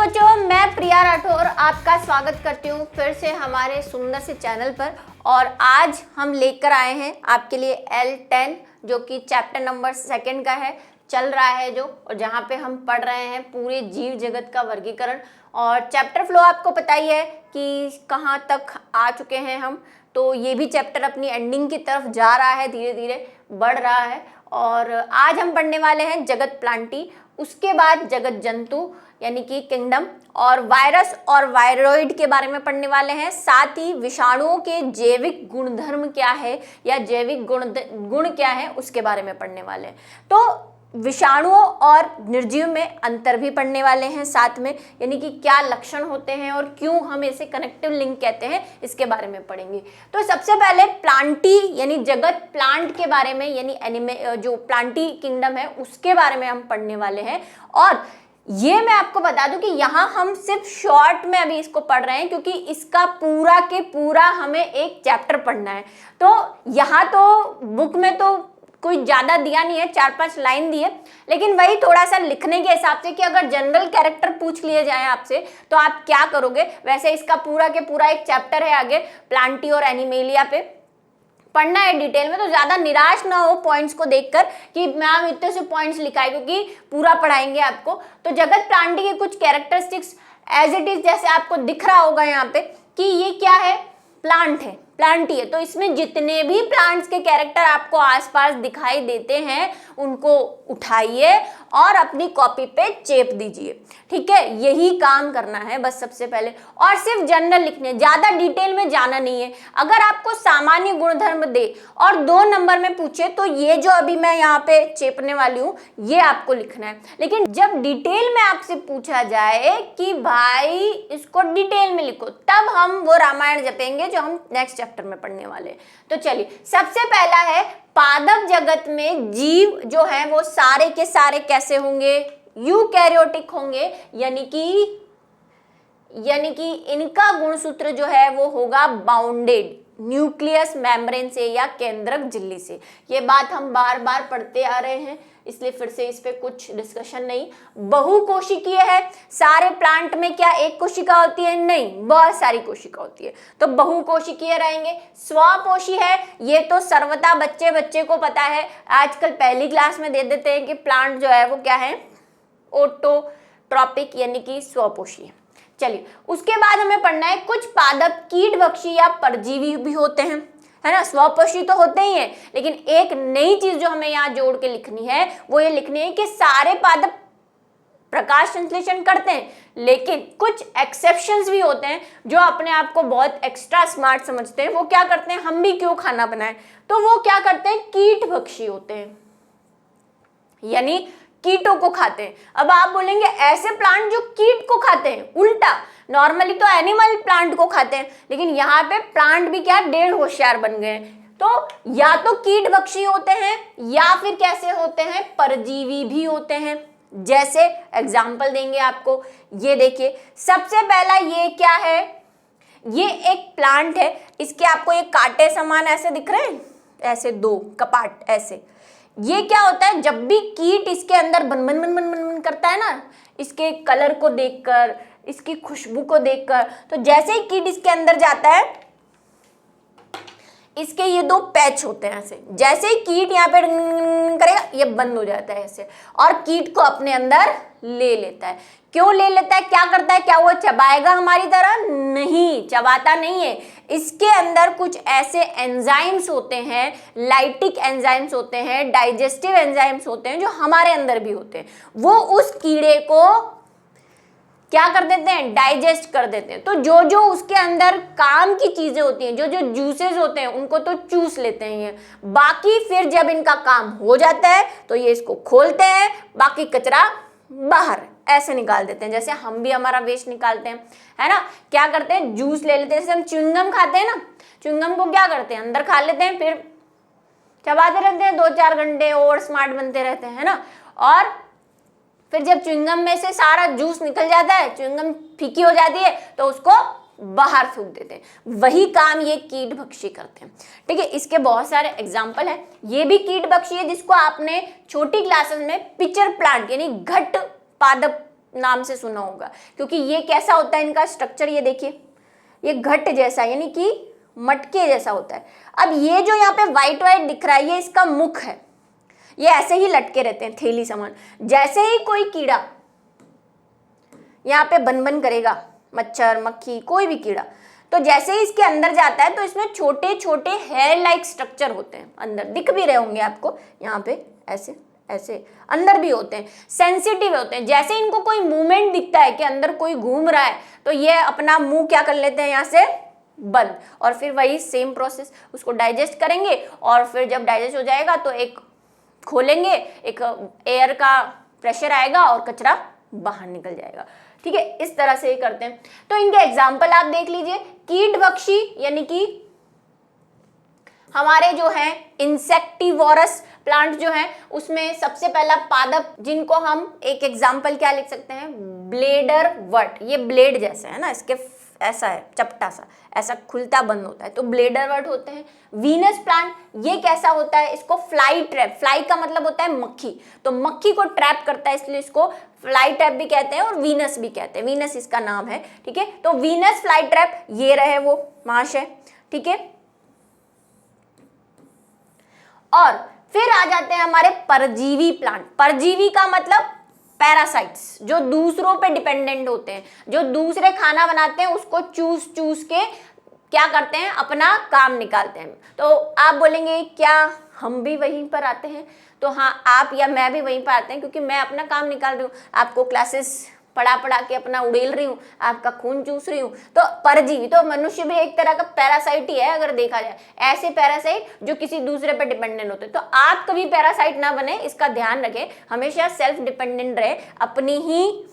बच्चों, मैं प्रिया राठौर आपका स्वागत करती हूँ फिर से हमारे सुंदर से चैनल पर। और आज हम लेकर आए हैं आपके लिए L10 जो कि चैप्टर नंबर 2 का है, चल रहा है जो, और जहाँ पे हम पढ़ रहे हैं पूरे जीव जगत का वर्गीकरण। और चैप्टर फ्लो आपको पता ही है कि कहाँ तक आ चुके हैं हम, तो ये भी चैप्टर अपनी एंडिंग की तरफ जा रहा है, धीरे धीरे बढ़ रहा है। और आज हम पढ़ने वाले हैं जगत प्लांटी, उसके बाद जगत जंतु यानी कि किंगडम, और वायरस और वायरॉइड के बारे में पढ़ने वाले हैं। साथ ही विषाणुओं के जैविक गुणधर्म क्या है या जैविक गुण क्या है उसके बारे में पढ़ने वाले हैं। तो विषाणुओं और निर्जीव में अंतर भी पढ़ने वाले हैं साथ में, यानी कि क्या लक्षण होते हैं और क्यों हम इसे कनेक्टिव लिंक कहते हैं, इसके बारे में पढ़ेंगे। तो सबसे पहले प्लांटी यानी जगत प्लांट के बारे में, यानी जो प्लांटी किंगडम है उसके बारे में हम पढ़ने वाले हैं। और ये मैं आपको बता दूं कि यहाँ हम सिर्फ शॉर्ट में अभी इसको पढ़ रहे हैं, क्योंकि इसका पूरा के पूरा हमें एक चैप्टर पढ़ना है। तो यहाँ तो बुक में तो कोई ज़्यादा दिया नहीं है, 4-5 लाइन दी है, लेकिन वही थोड़ा सा लिखने के हिसाब से कि अगर जनरल कैरेक्टर पूछ लिए जाए आपसे तो आप क्या करोगे, वैसे इसका पूरा के पूरा एक चैप्टर है आगे प्लांटी और एनिमेलिया पे पढ़ना है डिटेल में। तो ज़्यादा निराश ना हो पॉइंट्स को देखकर कि मैम इतने से पॉइंट्स लिखाए, क्योंकि पूरा पढ़ाएंगे आपको। तो जगत प्लांटी के कुछ कैरेक्टरिस्टिक्स एज इट इज जैसे आपको दिख रहा होगा यहाँ पे कि ये क्या है, प्लांट है, प्लांटी है। तो इसमें जितने भी प्लांट्स के कैरेक्टर आपको आसपास दिखाई देते हैं उनको उठाइए और अपनी कॉपी पे चेप दीजिए, ठीक है। यही काम करना है बस सबसे पहले, और सिर्फ जनरल लिखने, ज्यादा डिटेल में जाना नहीं है। अगर आपको सामान्य गुणधर्म दे और 2 नंबर में पूछे तो ये जो अभी मैं यहाँ पे चेपने वाली हूँ ये आपको लिखना है। लेकिन जब डिटेल में आपसे पूछा जाए कि भाई इसको डिटेल में लिखो, तब हम वो रामायण जपेंगे जो हम नेक्स्ट चैप्टर में पढ़ने वाले। तो चलिए, सबसे पहला है पादप जगत में जीव जो है वो सारे के सारे कैसे होंगे, यूकैरियोटिक होंगे, यानी कि इनका गुणसूत्र जो है वो होगा बाउंडेड न्यूक्लियस मेम्ब्रेन से या केंद्रक झिल्ली से। ये बात हम बार बार पढ़ते आ रहे हैं, इसलिए फिर से इस पे कुछ डिस्कशन नहीं। बहुकोशिकीय है, सारे प्लांट में क्या एक कोशिका होती है? नहीं, बहुत सारी कोशिका होती है, तो बहुकोशिकीय रहेंगे। स्वपोषी है, ये तो सर्वथा बच्चे को पता है, आजकल पहली क्लास में दे देते हैं कि प्लांट जो है वो क्या है, ऑटोट्रॉपिक यानी कि स्वपोषी है। चलिए, उसके बाद हमें पढ़ना है कुछ पादप कीटभक्षी या परजीवी भी होते हैं, है ना। स्वपोषी तो होते ही हैं, लेकिन एक नई चीज जो हमें यहाँ जोड़ के लिखनी है वो ये लिखनी है कि सारे पादप प्रकाश संश्लेषण करते हैं, लेकिन कुछ एक्सेप्शंस भी होते हैं जो अपने आप को बहुत एक्स्ट्रा स्मार्ट समझते हैं। वो क्या करते हैं, हम भी क्यों खाना बनाएं, तो वो क्या करते हैं, कीटभक्षी होते हैं, यानी कीटों को खाते हैं। अब आप बोलेंगे ऐसे प्लांट जो कीट को खाते हैं, उल्टा नॉर्मली तो एनिमल प्लांट को खाते हैं, लेकिन यहाँ पे प्लांट भी क्या डेढ़ होशियार बन गए हैं। तो या तो कीटभक्षी होते हैं या फिर कैसे होते हैं, परजीवी भी होते हैं। जैसे एग्जाम्पल देंगे आपको, ये देखिए सबसे पहला ये क्या है, ये एक प्लांट है, इसके आपको ये कांटे समान ऐसे दिख रहे हैं, ऐसे 2 कपाट ऐसे। ये क्या होता है, जब भी कीट इसके अंदर बन बन बन बन बन करता है ना, इसके कलर को देखकर, इसकी खुशबू को देखकर, तो जैसे ही कीट इसके अंदर जाता है, इसके ये 2 पैच होते हैं ऐसे, जैसे ही कीट यहाँ पे करेगा ये बंद हो जाता है ऐसे, और कीट को अपने अंदर ले लेता है। क्यों ले लेता है, क्या करता है, क्या वो चबाएगा हमारी तरह? नहीं, चबाता नहीं है। इसके अंदर कुछ ऐसे एंजाइम्स होते हैं, लाइटिक एंजाइम्स होते हैं, डाइजेस्टिव एंजाइम्स होते हैं जो हमारे अंदर भी होते हैं। वो उस कीड़े को क्या कर देते हैं, डाइजेस्ट कर देते हैं। तो जो जो उसके अंदर काम की चीजें होती हैं, जो जो जूसेस होते हैं, उनको तो चूस लेते हैं ये। बाकी फिर जब इनका काम हो जाता है तो ये इसको खोलते हैं, बाकी कचरा बाहर ऐसे निकाल देते हैं, जैसे हम भी हमारा वेस्ट निकालते हैं, है ना। क्या करते हैं, जूस ले लेते हैं, जैसे हम च्युइंगम खाते हैं ना, च्युइंगम को क्या करते हैं, अंदर खा लेते हैं, फिर चबाते रहते हैं 2-4 घंटे और स्मार्ट बनते रहते हैं, है ना। और फिर जब च्युइंगम में से सारा जूस निकल जाता है, च्युइंगम फीकी हो जाती है, तो उसको बाहर फूंक देते हैं। वही काम ये कीटभक्षी करते हैं, ठीक है। इसके बहुत सारे एग्जाम्पल हैं। ये भी कीटभक्षी है जिसको आपने छोटी क्लासेस में पिचर प्लांट यानी घट पादप नाम से सुना होगा, क्योंकि ये कैसा होता है इनका स्ट्रक्चर, ये देखिए ये घट जैसा यानी कि मटके जैसा होता है। अब ये जो यहाँ पे व्हाइट व्हाइट दिख रहा है ये इसका मुख है, ये ऐसे ही लटके रहते हैं थैली समान। जैसे ही कोई कीड़ा यहाँ पे बन बन करेगा, मच्छर मक्खी कोई भी कीड़ा, तो जैसे ही इसके अंदर जाता है तो इसमें छोटे छोटे हेयर लाइक स्ट्रक्चर होते हैं, अंदर दिख भी रहे होंगे आपको यहाँ पे, ऐसे ऐसे अंदर भी होते हैं, सेंसिटिव होते हैं। जैसे इनको कोई मूवमेंट दिखता है कि अंदर कोई घूम रहा है तो ये अपना मुंह क्या कर लेते हैं यहाँ से बंद, और फिर वही सेम प्रोसेस उसको डाइजेस्ट करेंगे, और फिर जब डाइजेस्ट हो जाएगा तो एक खोलेंगे, एक एयर का प्रेशर आएगा और कचरा बाहर निकल जाएगा। ठीक है, इस तरह से ये करते हैं। तो इनके एग्जाम्पल आप देख लीजिए, कीटभक्षी यानी कि हमारे जो है इंसेक्टिवोरस प्लांट जो है उसमें सबसे पहला पादप, जिनको हम एक एग्जाम्पल क्या लिख सकते हैं, ब्लेडर वर्ट। ये ब्लेड जैसा है ना, इसके ऐसा है चपटा सा, ऐसा खुलता बंद होता है, तो ब्लेडर वर्ट होते हैं। वीनस प्लांट ये कैसा होता है, इसको फ्लाई ट्रैप, फ्लाई का मतलब होता है मक्खी, तो मक्खी को ट्रैप करता है इसलिए इसको फ्लाई ट्रैप भी कहते हैं और वीनस भी कहते हैं, वीनस इसका नाम है। ठीक है, तो वीनस फ्लाई ट्रैप ये रहे वो महाशय। ठीक है, और फिर आ जाते हैं हमारे परजीवी प्लांट। परजीवी का मतलब पैरासाइट्स, जो दूसरों पे डिपेंडेंट होते हैं, जो दूसरे खाना बनाते हैं उसको चूस चूस के क्या करते हैं, अपना काम निकालते हैं। तो आप बोलेंगे क्या हम भी वहीं पर आते हैं, तो हाँ आप या मैं भी वहीं पर आते हैं, क्योंकि मैं अपना काम निकाल रही हूँ, आपको क्लासेस पढ़ा पढ़ा के अपना उड़ेल रही हूँ, आपका खून चूस रही हूँ। तो परजीवी, तो मनुष्य भी एक तरह का पैरासाइट ही है अगर देखा जाए, ऐसे पैरासाइट जो किसी दूसरे पर डिपेंडेंट होते हैं। तो आप कभी पैरासाइट ना बने, इसका ध्यान रखें, हमेशा सेल्फ डिपेंडेंट रहे, अपनी ही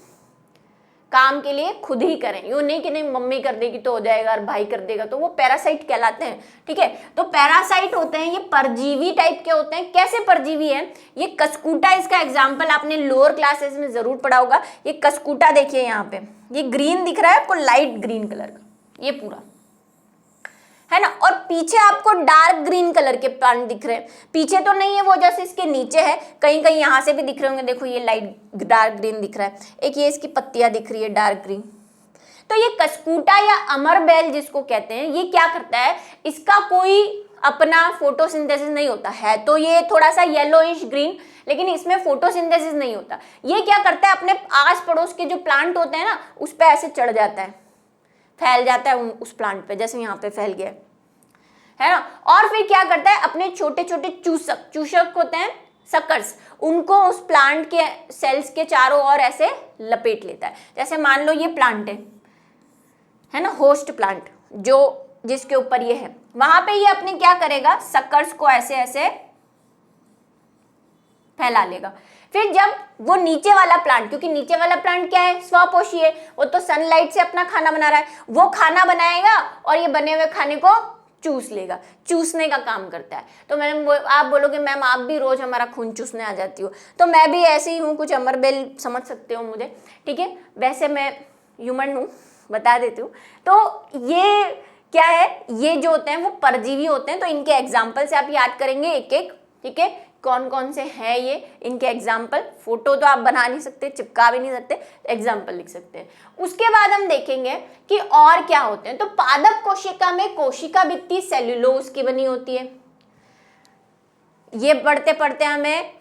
काम के लिए खुद ही करें, यूं नहीं कि नहीं मम्मी कर देगी तो हो जाएगा और भाई कर देगा, तो वो पैरासाइट कहलाते हैं। ठीक है, तो पैरासाइट होते हैं ये परजीवी टाइप के होते हैं। कैसे परजीवी है, ये कसकूटा, इसका एग्जाम्पल आपने लोअर क्लासेस में जरूर पढ़ा होगा। ये कसकूटा देखिए यहाँ पे, ये ग्रीन दिख रहा है आपको, लाइट ग्रीन कलर का ये पूरा है ना, और पीछे आपको डार्क ग्रीन कलर के प्लांट दिख रहे हैं। पीछे तो नहीं है वो, जैसे इसके नीचे है, कहीं कहीं यहाँ से भी दिख रहे होंगे, देखो ये लाइट डार्क ग्रीन दिख रहा है, एक ये इसकी पत्तियां दिख रही है डार्क ग्रीन। तो ये कसकूटा या अमरबेल जिसको कहते हैं, ये क्या करता है, इसका कोई अपना फोटोसिंथेसिस नहीं होता है, तो ये थोड़ा सा येलोइश ग्रीन, लेकिन इसमें फोटोसिंथेसिस नहीं होता। ये क्या करता है, अपने आस पड़ोस के जो प्लांट होते हैं ना उस पर ऐसे चढ़ जाता है, फैल जाता है उस प्लांट पे, जैसे यहाँ पे फैल गया है ना। और फिर क्या करता है, अपने छोटे छोटे चूसक, चूसक होते हैं सकर्स, उनको उस प्लांट के सेल्स के चारों ओर ऐसे लपेट लेता है। जैसे मान लो ये प्लांट है ना, होस्ट प्लांट जो जिसके ऊपर ये है, वहां पे ये अपने क्या करेगा, सकर्स को ऐसे ऐसे फैला लेगा। फिर जब वो नीचे वाला प्लांट, क्योंकि नीचे वाला प्लांट क्या है, स्वपोषी है, वो तो सनलाइट से अपना खाना बना रहा है, वो खाना बनाएगा और ये बने हुए खाने को चूस लेगा, चूसने का काम करता है। तो मैम आप बोलोगे मैम आप भी रोज हमारा खून चूसने आ जाती हो, तो मैं भी ऐसे ही हूँ, कुछ अमरबेल समझ सकते हो मुझे। ठीक है, वैसे मैं ह्यूमन हूँ, बता देती हूँ। तो ये क्या है, ये जो होते हैं वो परजीवी होते हैं। तो इनके एग्जाम्पल से आप याद करेंगे एक एक। ठीक है, कौन कौन से हैं ये, इनके एग्जाम्पल, फोटो तो आप बना नहीं सकते, चिपका भी नहीं सकते, एग्जाम्पल लिख सकते हैं। उसके बाद हम देखेंगे कि और क्या होते हैं। तो पादप कोशिका में कोशिका भित्ति सेल्यूलोज की बनी होती है। ये पढ़ते पढ़ते हमें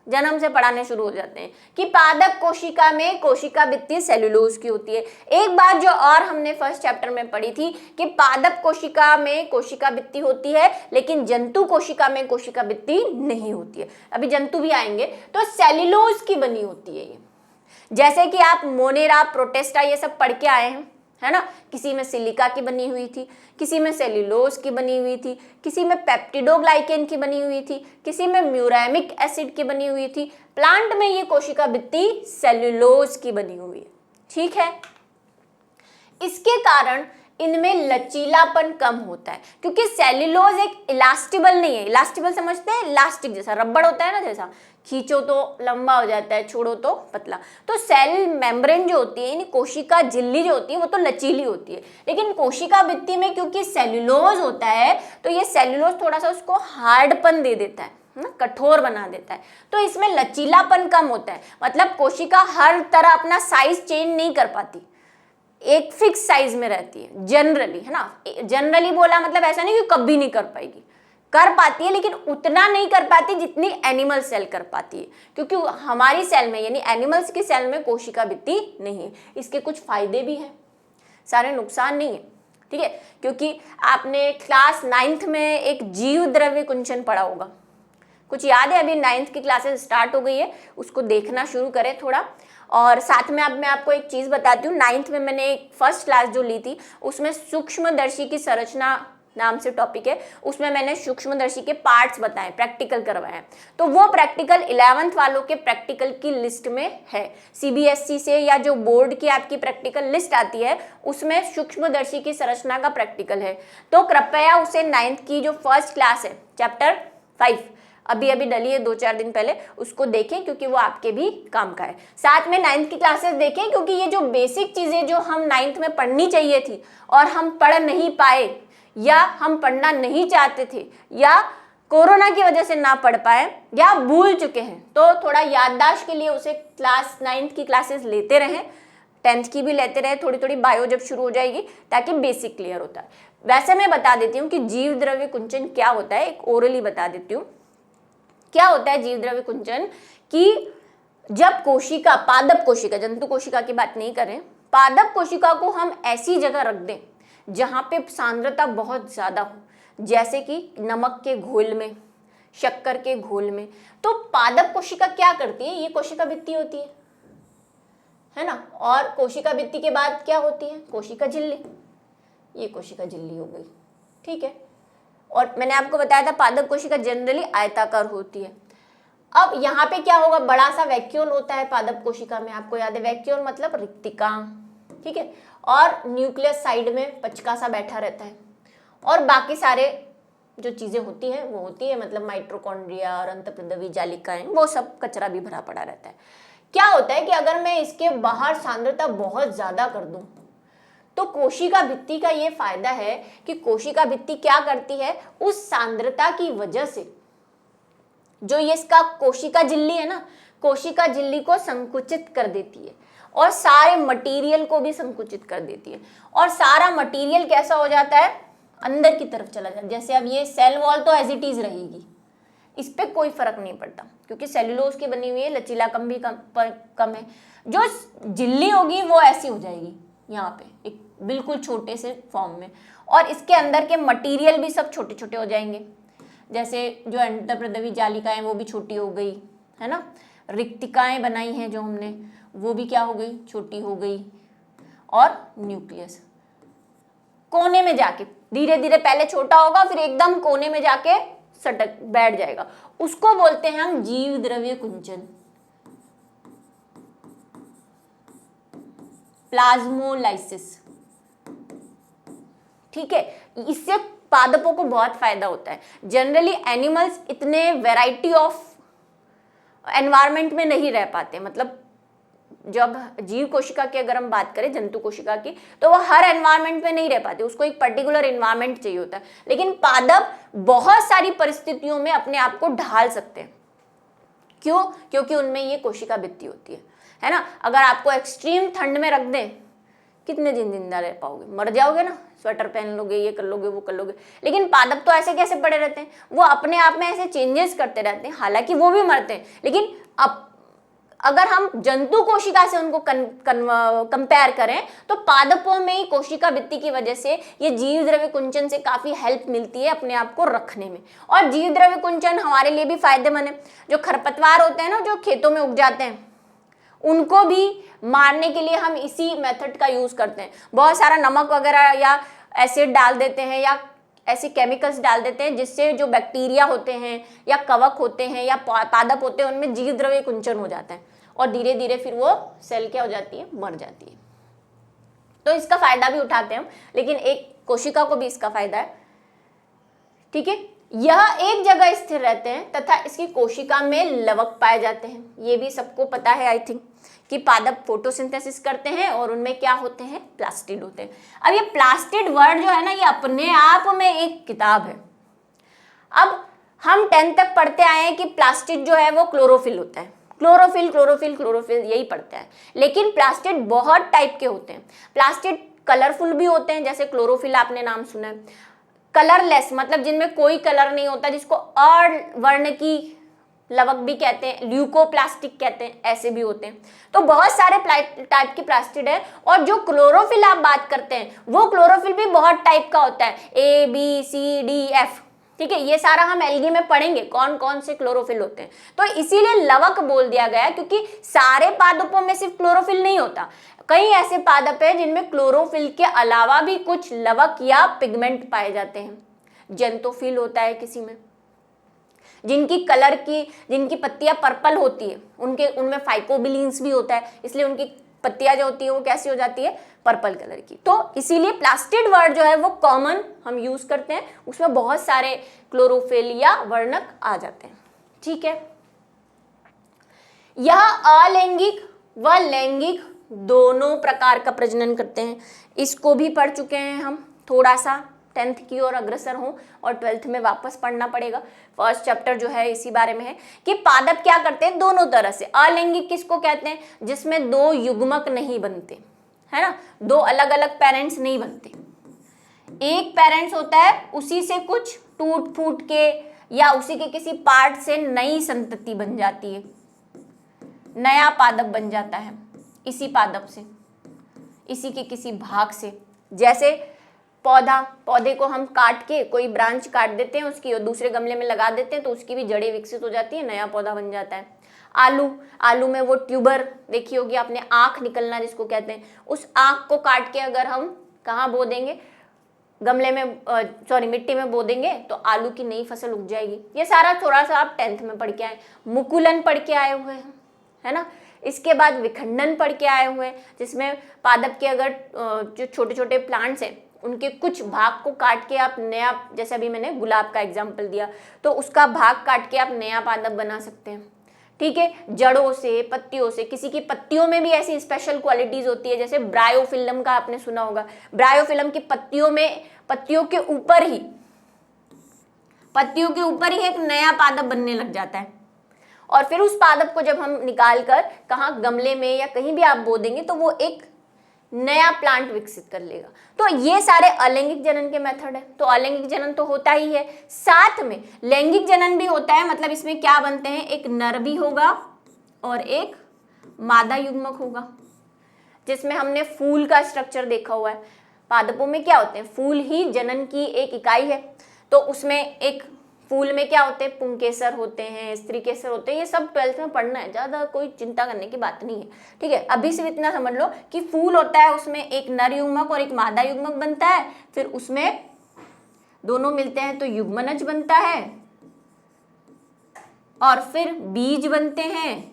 जन्म से पढ़ाने शुरू हो जाते हैं कि पादप कोशिका में कोशिका भित्ति सेल्यूलोज की होती है। एक बात जो और हमने फर्स्ट चैप्टर में पढ़ी थी कि पादप कोशिका में कोशिका भित्ति होती है, लेकिन जंतु कोशिका में कोशिका भित्ति नहीं होती है। अभी जंतु भी आएंगे। तो सेल्यूलोज की बनी होती है ये, जैसे कि आप मोनेरा, प्रोटेस्टा ये सब पढ़ के आए हैं, है ना। किसी में सिलिका की बनी हुई थी, किसी में सेल्यूलोज की बनी हुई थी, किसी में पेप्टिडोग्लाइकेन की बनी हुई थी, किसी में म्यूरामिक एसिड की बनी हुई थी। प्लांट में ये कोशिका भित्ति सेल्यूलोज की बनी हुई है। ठीक है, इसके कारण इनमें लचीलापन कम होता है, क्योंकि सेल्यूलोज एक इलास्टिबल नहीं है। इलास्टिबल समझते हैं, इलास्टिक जैसा, रबड़ होता है ना, जैसा खींचो तो लंबा हो जाता है, छोड़ो तो पतला। तो सेल मेम्ब्रेन जो होती है, यानी कोशिका झिल्ली जो होती है, वो तो लचीली होती है, लेकिन कोशिका भित्ति में क्योंकि सेल्यूलोज होता है तो ये सेल्यूलोज थोड़ा सा उसको हार्डपन दे देता है। ना, कठोर बना देता है। तो इसमें लचीलापन कम होता है, मतलब कोशिका हर तरह अपना साइज चेंज नहीं कर पाती, एक फिक्स साइज में रहती है जनरली, है ना। जनरली बोला मतलब ऐसा नहीं कि कभी नहीं कर पाएगी, कर पाती है, लेकिन उतना नहीं कर पाती जितनी एनिमल सेल कर पाती है, क्योंकि हमारी सेल में यानी एनिमल्स की सेल में कोशिका भित्ति नहीं है। इसके कुछ फायदे भी हैं, सारे नुकसान नहीं है, ठीक है। क्योंकि आपने क्लास 9th में एक जीव द्रव्य कुंचन पढ़ा होगा, कुछ याद है? अभी 9th की क्लासेस स्टार्ट हो गई है, उसको देखना शुरू करें थोड़ा। और साथ में अब मैं आपको एक चीज़ बताती हूँ, 9th में मैंने एक फर्स्ट क्लास जो ली थी उसमें सूक्ष्मदर्शी की संरचना नाम से टॉपिक है, उसमें मैंने सूक्ष्मदर्शी के पार्ट्स बताए, प्रैक्टिकल करवाए। तो वो प्रैक्टिकल 11th वालों के प्रैक्टिकल की लिस्ट में है, सीबीएसई से या जो बोर्ड की आपकी प्रैक्टिकल लिस्ट आती है उसमें सूक्ष्मदर्शी की संरचना का प्रैक्टिकल है। तो कृपया उसे 9th की जो फर्स्ट क्लास है चैप्टर 5 अभी डली है 2-4 दिन पहले, उसको देखें क्योंकि वो आपके भी काम का है। साथ में 9th की क्लासेस देखें, क्योंकि ये जो बेसिक चीज़ें जो हम 9th में पढ़नी चाहिए थी और हम पढ़ नहीं पाए या हम पढ़ना नहीं चाहते थे या कोरोना की वजह से ना पढ़ पाए या भूल चुके हैं, तो थोड़ा याददाश्त के लिए उसे क्लास 9th की क्लासेस लेते रहें, 10th की भी लेते रहे, थोड़ी थोड़ी बायो जब शुरू हो जाएगी ताकि बेसिक क्लियर होता है। वैसे मैं बता देती हूँ कि जीव द्रव्य कुंचन क्या होता है, एक ओरली बता देती हूँ क्या होता है जीव द्रव्य कुंचन। कि जब कोशिका, पादप कोशिका, जंतु कोशिका की बात नहीं करें, पादप कोशिका को हम ऐसी जगह रख दें जहाँ पे सांद्रता बहुत ज़्यादा हो, जैसे कि नमक के घोल में, शक्कर के घोल में, तो पादप कोशिका क्या करती है, ये कोशिका भित्ति होती है ना। और कोशिका भित्ति के बाद क्या होती है, कोशिका झिल्ली, ये कोशिका झिल्ली हो गई, ठीक है। और मैंने आपको बताया था पादप कोशिका जनरली आयताकार होती है। अब यहाँ पे क्या होगा, बड़ा सा वैक्यूल होता है पादप कोशिका में, आपको याद है वैक्यूल मतलब रिक्तिका, ठीक है। और न्यूक्लियस साइड में पचका सा बैठा रहता है, और बाकी सारे जो चीज़ें होती हैं वो होती है, मतलब माइटोकॉन्ड्रिया और अंतःप्रद्रवी जालिकाएं, वो सब कचरा भी भरा पड़ा रहता है। क्या होता है कि अगर मैं इसके बाहर सांद्रता बहुत ज़्यादा कर दूं तो कोशिका भित्ति का ये फायदा है कि कोशिका भित्ति क्या करती है, उस सांद्रता की वजह से जो ये इसका कोशिका झिल्ली है ना, कोशिका झिल्ली को संकुचित कर देती है और सारे मटेरियल को भी संकुचित कर देती है, और सारा मटेरियल कैसा हो जाता है, अंदर की तरफ चला जाता है। जैसे अब ये सेल वॉल तो एज इट इज रहेगी, इस पे कोई फर्क नहीं पड़ता क्योंकि सेल्यूलोज की बनी हुई है, लचीलापन भी कम है। जो झिल्ली होगी वो ऐसी हो जाएगी यहाँ पे एक बिल्कुल छोटे से फॉर्म में, और इसके अंदर के मटेरियल भी सब छोटे छोटे हो जाएंगे। जैसे जो अंतःप्रद्रवी जालिकाएं वो भी छोटी हो गई, है ना, रिक्तिकाएं बनाई हैं जो हमने वो भी क्या हो गई, छोटी हो गई, और न्यूक्लियस कोने में जाके धीरे धीरे पहले छोटा होगा फिर एकदम कोने में जाके सटक बैठ जाएगा, उसको बोलते हैं हम जीव द्रव्य कुंचन, प्लाज्मोलाइसिस, ठीक है। इससे पादपों को बहुत फायदा होता है। जनरली एनिमल्स इतने वैरायटी ऑफ एनवायरनमेंट में नहीं रह पाते, मतलब जब जीव कोशिका की अगर हम बात करें, जंतु कोशिका की, तो वो हर एनवायरनमेंट में नहीं रह पाते, उसको एक पर्टिकुलर एनवायरनमेंट चाहिए होता है। लेकिन पादप बहुत सारी परिस्थितियों में अपने आप को ढाल सकते हैं। क्यों? क्योंकि उनमें ये कोशिका भित्ति होती है ना। अगर आपको एक्सट्रीम ठंड में रख दें, कितने दिन जिंदा रह पाओगे, मर जाओगे ना, स्वेटर पहन लोगे, ये कर लोगे, वो कर लोगे। लेकिन पादप तो ऐसे कैसे पड़े रहते हैं, वो अपने आप में ऐसे चेंजेस करते रहते हैं, हालांकि वो भी मरते हैं, लेकिन अब अगर हम जंतु कोशिका से उनको कंपेयर करें तो पादपों में ही कोशिका भित्ति की वजह से ये जीव द्रव्य कुंचन से काफ़ी हेल्प मिलती है अपने आप को रखने में। और जीव द्रव्य कुंचन हमारे लिए भी फायदेमंद है। जो खरपतवार होते हैं ना, जो खेतों में उग जाते हैं, उनको भी मारने के लिए हम इसी मेथड का यूज़ करते हैं। बहुत सारा नमक वगैरह या एसिड डाल देते हैं या ऐसे केमिकल्स डाल देते हैं जिससे जो बैक्टीरिया होते हैं या कवक होते हैं या पादप होते हैं उनमें जीव द्रव्य कुंचन हो जाता है, और धीरे धीरे फिर वो सेल क्या हो जाती है, मर जाती है। तो इसका फायदा भी उठाते हैं हम, लेकिन एक कोशिका को भी इसका फायदा है, ठीक है। यह एक जगह स्थिर रहते हैं तथा इसकी कोशिका में लवक पाए जाते हैं। ये भी सबको पता है आई थिंक कि पादप फोटोसिंथेसिस करते हैं और उनमें क्या होते हैं, प्लास्टिड होते हैं। अब ये प्लास्टिड वर्ड जो है ना, ये अपने आप में एक किताब है। अब हम 10th तक पढ़ते आए हैं कि प्लास्टिड जो है वो क्लोरोफिल होता है, क्लोरोफिल क्लोरोफिल क्लोरोफिल यही पढ़ते हैं। लेकिन प्लास्टिड बहुत टाइप के होते हैं। प्लास्टिड कलरफुल भी होते हैं, जैसे क्लोरोफिल आपने नाम सुना है। कलरलेस मतलब जिनमें कोई कलर नहीं होता, जिसको अवर्ण की लवक भी कहते हैं, ल्यूकोप्लास्टिक कहते हैं, ऐसे भी होते हैं। तो बहुत सारे टाइप की प्लास्टिड है। और जो क्लोरोफिल आप बात करते हैं वो क्लोरोफिल भी बहुत टाइप का होता है, ABCDF, ठीक है। ये सारा हम एल्गी में पढ़ेंगे कौन कौन से क्लोरोफिल होते हैं। तो इसीलिए लवक बोल दिया गया, क्योंकि सारे पादपों में सिर्फ क्लोरोफिल नहीं होता, कई ऐसे पादप है जिनमें क्लोरोफिल के अलावा भी कुछ लवक या पिगमेंट पाए जाते हैं। जेंटोफिल होता है किसी में, जिनकी पत्तियां पर्पल होती है, उनमें फाइकोबिलीन्स भी होता है, इसलिए उनकी पत्तियां जो होती है वो कैसी हो जाती है, पर्पल कलर की। तो इसीलिए प्लास्टिड वर्ड जो है वो कॉमन हम यूज करते हैं, उसमें बहुत सारे क्लोरोफिल या वर्णक आ जाते हैं, ठीक है। यह अलैंगिक व लैंगिक दोनों प्रकार का प्रजनन करते हैं। इसको भी पढ़ चुके हैं हम, थोड़ा सा 10th की ओर अग्रसर हो और 12th में वापस पढ़ना पड़ेगा। फर्स्ट चैप्टर जो है इसी बारे में है कि पादप क्या करते हैं दोनों तरह से। अलैंगिक किसको कहते हैं, जिसमें दो युग्मक नहीं बनते, है ना, दो अलग अलग पेरेंट्स नहीं बनते। एक पेरेंट्स होता है, उसी से कुछ टूट फूट के या उसी के किसी पार्ट से नई संतति बन जाती है, नया पादप बन जाता है इसी पादप से, इसी के किसी भाग से। जैसे पौधे को हम काट के कोई ब्रांच काट देते हैं उसकी और दूसरे गमले में लगा देते हैं तो उसकी भी जड़ें विकसित हो जाती है, नया पौधा बन जाता है। आलू में वो ट्यूबर देखी होगी आपने, आँख निकलना जिसको कहते हैं, उस आँख को काट के अगर हम कहाँ बो देंगे, गमले में मिट्टी में बो देंगे तो आलू की नई फसल उग जाएगी। ये सारा थोड़ा सा आप 10th में पढ़ के आए। मुकुलन पढ़ के आए हुए हैं, है ना। इसके बाद विखंडन पढ़ के आए हुए हैं, जिसमें पादप के अगर जो छोटे छोटे प्लांट्स हैं उनके कुछ भाग को काट के आप नया, जैसे अभी मैंने गुलाब का एग्जाम्पल दिया, तो उसका भाग काट के आप नया पादप बना सकते हैं, ठीक है। जड़ों से, पत्तियों से, किसी की पत्तियों में भी ऐसी स्पेशल क्वालिटीज होती है, जैसे ब्रायोफिल्म का आपने सुना होगा। ब्रायोफिल्म की पत्तियों के ऊपर ही एक नया पादप बनने लग जाता है और फिर उस पादप को जब हम निकाल कर कहाँ गमले में या कहीं भी आप बो देंगे तो वो एक नया प्लांट विकसित कर लेगा। तो ये सारे अलैंगिक जनन के मेथड है। तो अलैंगिक जनन तो होता ही है, साथ में लैंगिक जनन भी होता है। मतलब इसमें क्या बनते हैं, एक नर भी होगा और एक मादा युग्मक होगा, जिसमें हमने फूल का स्ट्रक्चर देखा हुआ है। पादपों में क्या होते हैं, फूल ही जनन की एक इकाई है। तो उसमें एक फूल में क्या होते हैं, पुंकेसर होते हैं, स्त्रीकेसर होते हैं। ये सब 12th में पढ़ना है, ज़्यादा कोई चिंता करने की बात नहीं है, ठीक है। अभी से इतना समझ लो कि फूल होता है, उसमें एक नर युग्मक और एक मादा युग्मक बनता है, फिर उसमें दोनों मिलते हैं तो युग्मनज बनता है और फिर बीज बनते हैं।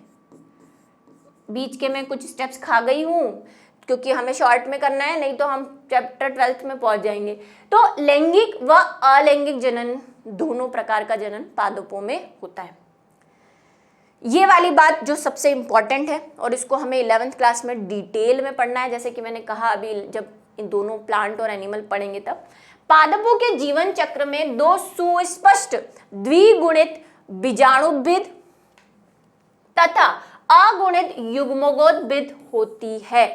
बीज के मैं कुछ स्टेप्स खा गई हूँ क्योंकि हमें शॉर्ट में करना है, नहीं तो हम चैप्टर 12th में पहुंच जाएंगे। तो लैंगिक व अलैंगिक जनन दोनों प्रकार का जनन पादपों में होता है। ये वाली बात जो सबसे इंपॉर्टेंट है और इसको हमें 11th क्लास में डिटेल में पढ़ना है। जैसे कि मैंने कहा अभी जब इन दोनों प्लांट और एनिमल पढ़ेंगे तब पादपों के जीवन चक्र में दो सुस्पष्ट द्विगुणित बीजाणुभिद तथा अगुणित युग्मकोद्भिद होती है।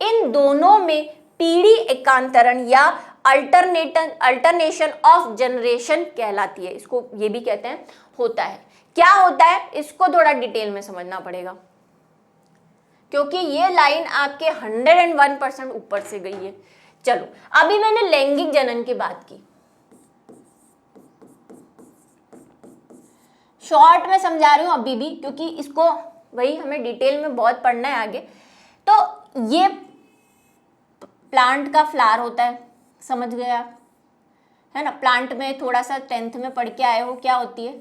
इन दोनों में पीढ़ी एकांतरण या अल्टरनेशन ऑफ जनरेशन कहलाती है। इसको ये भी कहते हैं होता है। क्या होता है इसको थोड़ा डिटेल में समझना पड़ेगा, क्योंकि ये लाइन आपके 101% ऊपर से गई है। चलो अभी मैंने लैंगिक जनन की बात की, शॉर्ट में समझा रही हूं अभी भी, क्योंकि इसको वही हमें डिटेल में बहुत पढ़ना है आगे। तो ये प्लांट का फ्लावर होता है, समझ गए आप, है ना। प्लांट में थोड़ा सा 10th में पढ़ के आए हो, क्या होती है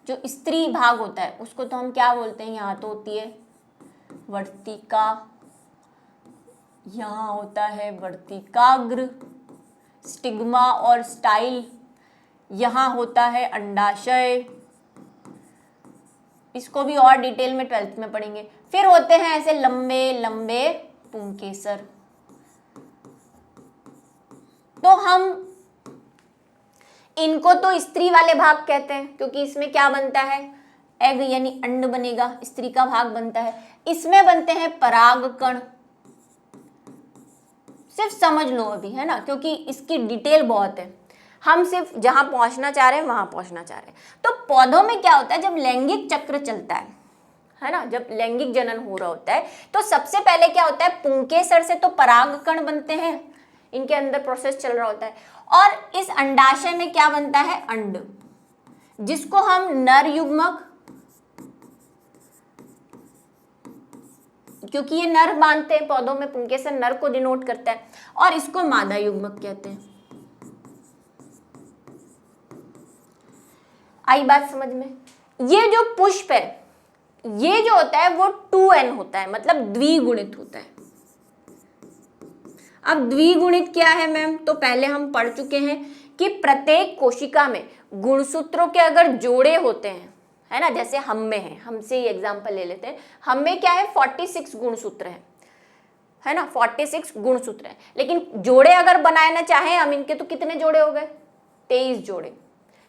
जो स्त्री भाग होता है उसको तो हम क्या बोलते हैं, यहाँ तो होती है वर्तिका, यहाँ होता है वर्तिकाग्र, स्टिग्मा और स्टाइल, यहाँ होता है अंडाशय। इसको भी और डिटेल में 12th में पढ़ेंगे। फिर होते हैं ऐसे लंबे लंबे पुंकेसर। तो हम इनको तो स्त्री वाले भाग कहते हैं क्योंकि इसमें क्या बनता है, एग यानी अंड बनेगा, स्त्री का भाग बनता है। इसमें बनते हैं परागकण। सिर्फ समझ लो अभी, है ना, क्योंकि इसकी डिटेल बहुत है, हम सिर्फ जहां पहुंचना चाह रहे हैं वहां पहुंचना चाह रहे हैं। तो पौधों में क्या होता है, जब लैंगिक चक्र चलता है ना, जब लैंगिक जनन हो रहा होता है तो सबसे पहले क्या होता है, पुंकेसर से तो परागकण बनते हैं, इनके अंदर प्रोसेस चल रहा होता है, और इस अंडाशय में क्या बनता है, अंड, जिसको हम नर युग्मक, क्योंकि ये नर मानते हैं पौधों में, पुंकेसर नर को डिनोट करता है, और इसको मादा युग्मक कहते हैं। आई बात समझ में। ये जो पुष्प है, ये जो होता है वो 2n होता है, मतलब द्विगुणित होता है। अब द्विगुणित क्या है मैम, तो पहले हम पढ़ चुके हैं कि प्रत्येक कोशिका में गुणसूत्रों के अगर जोड़े होते हैं, है ना, जैसे हम में है, हमसे ही एग्जांपल ले लेते हैं, हम में क्या है 46 गुणसूत्र है ना, 46 गुणसूत्र है, लेकिन जोड़े अगर बनाना चाहें हम इनके तो कितने जोड़े हो गए, 23 जोड़े,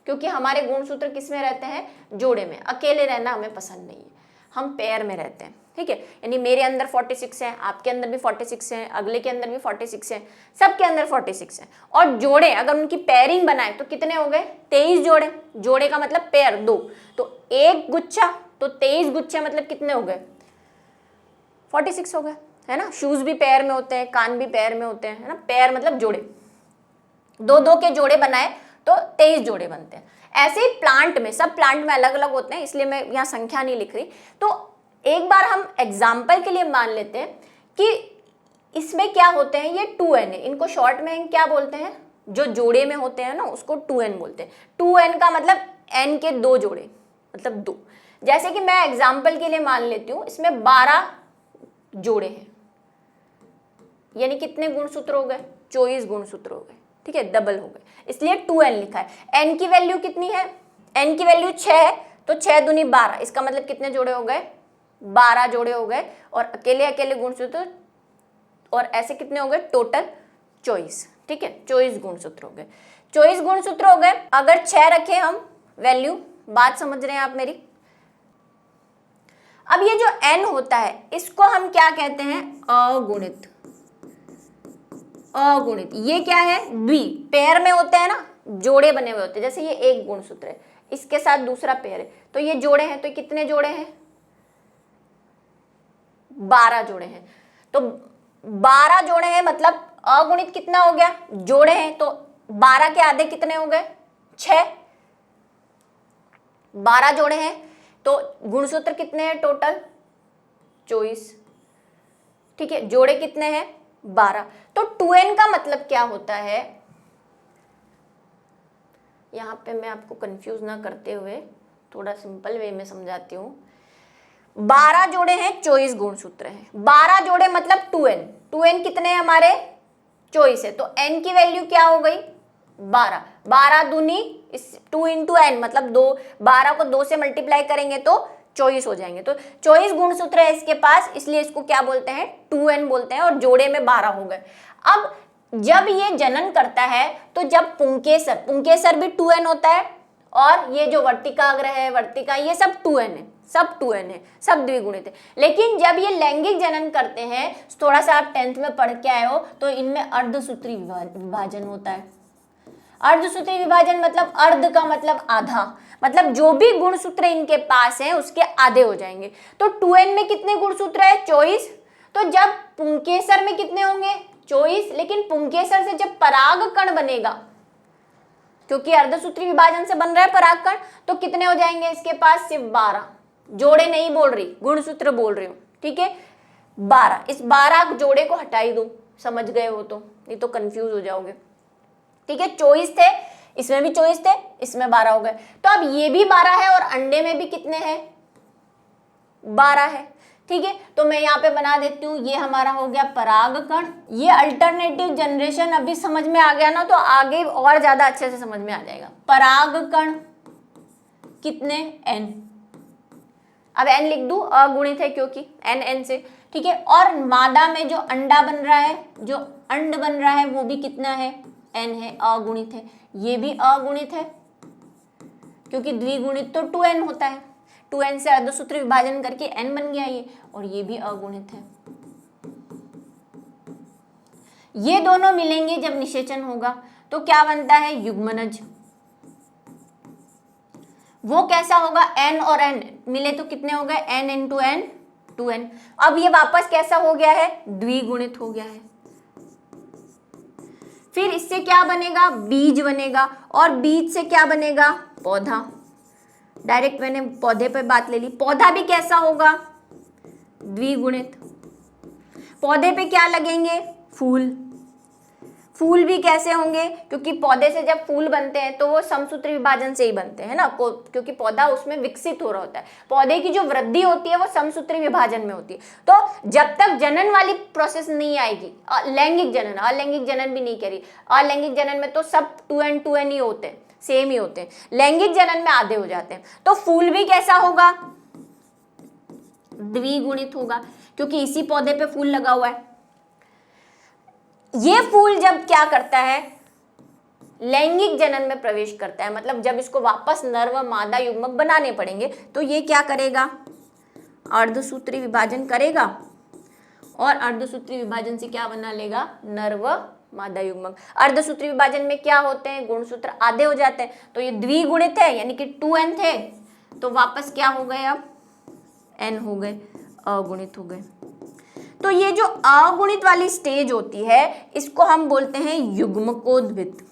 क्योंकि हमारे गुणसूत्र किस में रहते हैं, जोड़े में। अकेले रहना हमें पसंद नहीं है, हम पेयर में रहते हैं, ठीक है। यानी मेरे अंदर 46 है, आपके अंदर भी 46 है, अगले के अंदर भी 46 है, सबके अंदर 46 है, और जोड़े अगर उनकी पेयरिंग बनाए तो कितने हो गए, 23 जोड़े। जोड़े का मतलब पेयर, 2, तो एक गुच्छा, तो 23 गुच्छे मतलब कितने हो गए, 46 हो गए, है ना। शूज भी पेयर में होते हैं, कान भी पेयर में होते हैं, है ना, पेयर मतलब जोड़े, 2-2 के जोड़े बनाए तो 23 जोड़े बनते हैं। ऐसे ही प्लांट में, सब प्लांट में अलग अलग होते हैं, इसलिए मैं यहाँ संख्या नहीं लिख रही। तो एक बार हम एग्जाम्पल के लिए मान लेते हैं कि इसमें क्या होते हैं, ये 2n है, इनको शॉर्ट में क्या बोलते हैं, जो जोड़े में होते हैं ना उसको 2n बोलते हैं। 2n का मतलब n के 2 जोड़े, मतलब 2। जैसे कि मैं एग्जाम्पल के लिए मान लेती हूँ, इसमें 12 जोड़े हैं, यानी कितने गुणसूत्र हो गए, 24 गुणसूत्र हो गए, ठीक है, डबल हो गए, इसलिए 2n लिखा है। n की वैल्यू कितनी है, n की वैल्यू 6 है, तो 6 दूनी 12, इसका मतलब कितने जोड़े हो गए, 12 जोड़े हो गए, और अकेले अकेले गुणसूत्र, और ऐसे कितने हो गए टोटल 24, ठीक है, 24 गुणसूत्र हो गए, 24 गुणसूत्र हो गए। अगर 6 रखे हम वैल्यू, बात समझ रहे हैं आप मेरी। अब ये जो n होता है इसको हम क्या कहते हैं, अगुणित। अगुणित ये क्या है, द्वि, पेयर में होते हैं ना, जोड़े बने हुए होते हैं, जैसे ये एक गुणसूत्र है, इसके साथ दूसरा पेयर है, तो ये जोड़े हैं, तो कितने जोड़े हैं, 12 जोड़े हैं। तो 12 जोड़े हैं मतलब अगुणित कितना हो गया, जोड़े हैं, तो 12 के आधे कितने हो गए, 6। 12 जोड़े हैं तो गुणसूत्र कितने हैं टोटल, 24, ठीक है, जोड़े कितने हैं, 12। तो 2n का मतलब क्या होता है, यहां पे मैं आपको कंफ्यूज ना करते हुए थोड़ा सिंपल वे में समझाती हूं। 12 जोड़े हैं, 24 गुणसूत्र हैं, 12 जोड़े मतलब 2n, 2n कितने हैं हमारे, 24 है, तो n की वैल्यू क्या हो गई, 12, 12 दूनी 2 इंटू n, मतलब 2, 12 को 2 से मल्टीप्लाई करेंगे तो 24 हो जाएंगे, तो 24 गुणसूत्र है इसके पास, इसलिए इसको क्या बोलते हैं, 2n बोलते हैं, और जोड़े में 12 हो गए। अब जब ये जनन करता है तो जब पुंकेसर, पुंकेसर भी 2n होता है, और ये जो वर्तिकाग्र है, वर्तिका, ये सब 2n है, सब 2n है, सब द्विगुणित है। लेकिन जब ये लैंगिक जनन करते हैं, थोड़ा सा आप 10th में पढ़ के आए हो, तो इनमें अर्धसूत्री विभाजन होता है। अर्धसूत्री विभाजन मतलब अर्ध का मतलब आधा, मतलब जो भी गुणसूत्र इनके पास है उसके आधे हो जाएंगे। तो 2n में कितने गुणसूत्र है, 24, तो जब पुंकेसर में कितने होंगे, 24, लेकिन पुंकेसर से जब परागकण बनेगा, क्योंकि अर्धसूत्री विभाजन से बन रहा है परागकण, तो कितने हो जाएंगे इसके पास, सिर्फ 12, जोड़े नहीं बोल रही, गुणसूत्र बोल रही हूँ, ठीक है, 12। इस 12 जोड़े को हटा ही दो, समझ गए हो तो, नहीं तो कंफ्यूज हो जाओगे, ठीक है। 24 थे, इसमें भी 24 थे, इसमें 12 हो गए, तो अब ये भी 12 है, और अंडे में भी कितने हैं, 12 है, ठीक है। तो मैं यहाँ पे बना देती हूँ, ये हमारा हो गया परागकण। ये अल्टरनेटिव जनरेशन अभी समझ में आ गया ना, तो आगे और ज्यादा अच्छे से समझ में आ जाएगा। परागकण कितने, n, अब n लिख दूं, अगुणित है क्योंकि n से, ठीक है। और मादा में जो अंडा बन रहा है, जो अंड बन रहा है, वो भी कितना है, n है, अगुणित है, ये भी अगुणित है क्योंकि द्विगुणित तो 2n होता है, 2n से अर्धसूत्री विभाजन करके n बन गया ये, और ये भी अगुणित है। ये दोनों मिलेंगे जब निषेचन होगा तो क्या बनता है, युग्मनज। वो कैसा होगा, n और n मिले तो कितने हो गए, n इंटू n 2n। अब ये वापस कैसा हो गया है, द्विगुणित हो गया है। फिर इससे क्या बनेगा, बीज बनेगा, और बीज से क्या बनेगा, पौधा। डायरेक्ट मैंने पौधे पे बात ले ली। पौधा भी कैसा होगा, द्विगुणित। पौधे पे क्या लगेंगे, फूल। फूल भी कैसे होंगे, क्योंकि पौधे से जब फूल बनते हैं तो वो समसूत्री विभाजन से ही बनते हैं ना, क्योंकि पौधा उसमें विकसित हो रहा होता है। पौधे की जो वृद्धि होती है वो समसूत्री विभाजन में होती है। तो जब तक जनन वाली प्रोसेस नहीं आएगी, लैंगिक जनन, अलैंगिक जनन भी नहीं करी, अलैंगिक जनन में तो सब 2n ही होते हैं, सेम ही होते हैं। लैंगिक जनन में आधे हो जाते हैं। तो फूल भी कैसा होगा, द्विगुणित होगा, क्योंकि इसी पौधे पे फूल लगा हुआ है। ये फूल जब क्या करता है, लैंगिक जनन में प्रवेश करता है, मतलब जब इसको वापस नर व मादा युग्मक बनाने पड़ेंगे तो ये क्या करेगा, अर्धसूत्री विभाजन करेगा, और अर्धसूत्री विभाजन से क्या बना लेगा, नर व मादा युग्मक। अर्धसूत्री विभाजन में क्या होते हैं, गुणसूत्र आधे हो जाते हैं, तो ये द्विगुणित है, यानी कि 2n थे, तो वापस क्या हो गए, अब n हो गए, अगुणित हो गए। तो ये जो अगुणित वाली स्टेज होती है इसको हम बोलते हैं युग्मकोद्भिद।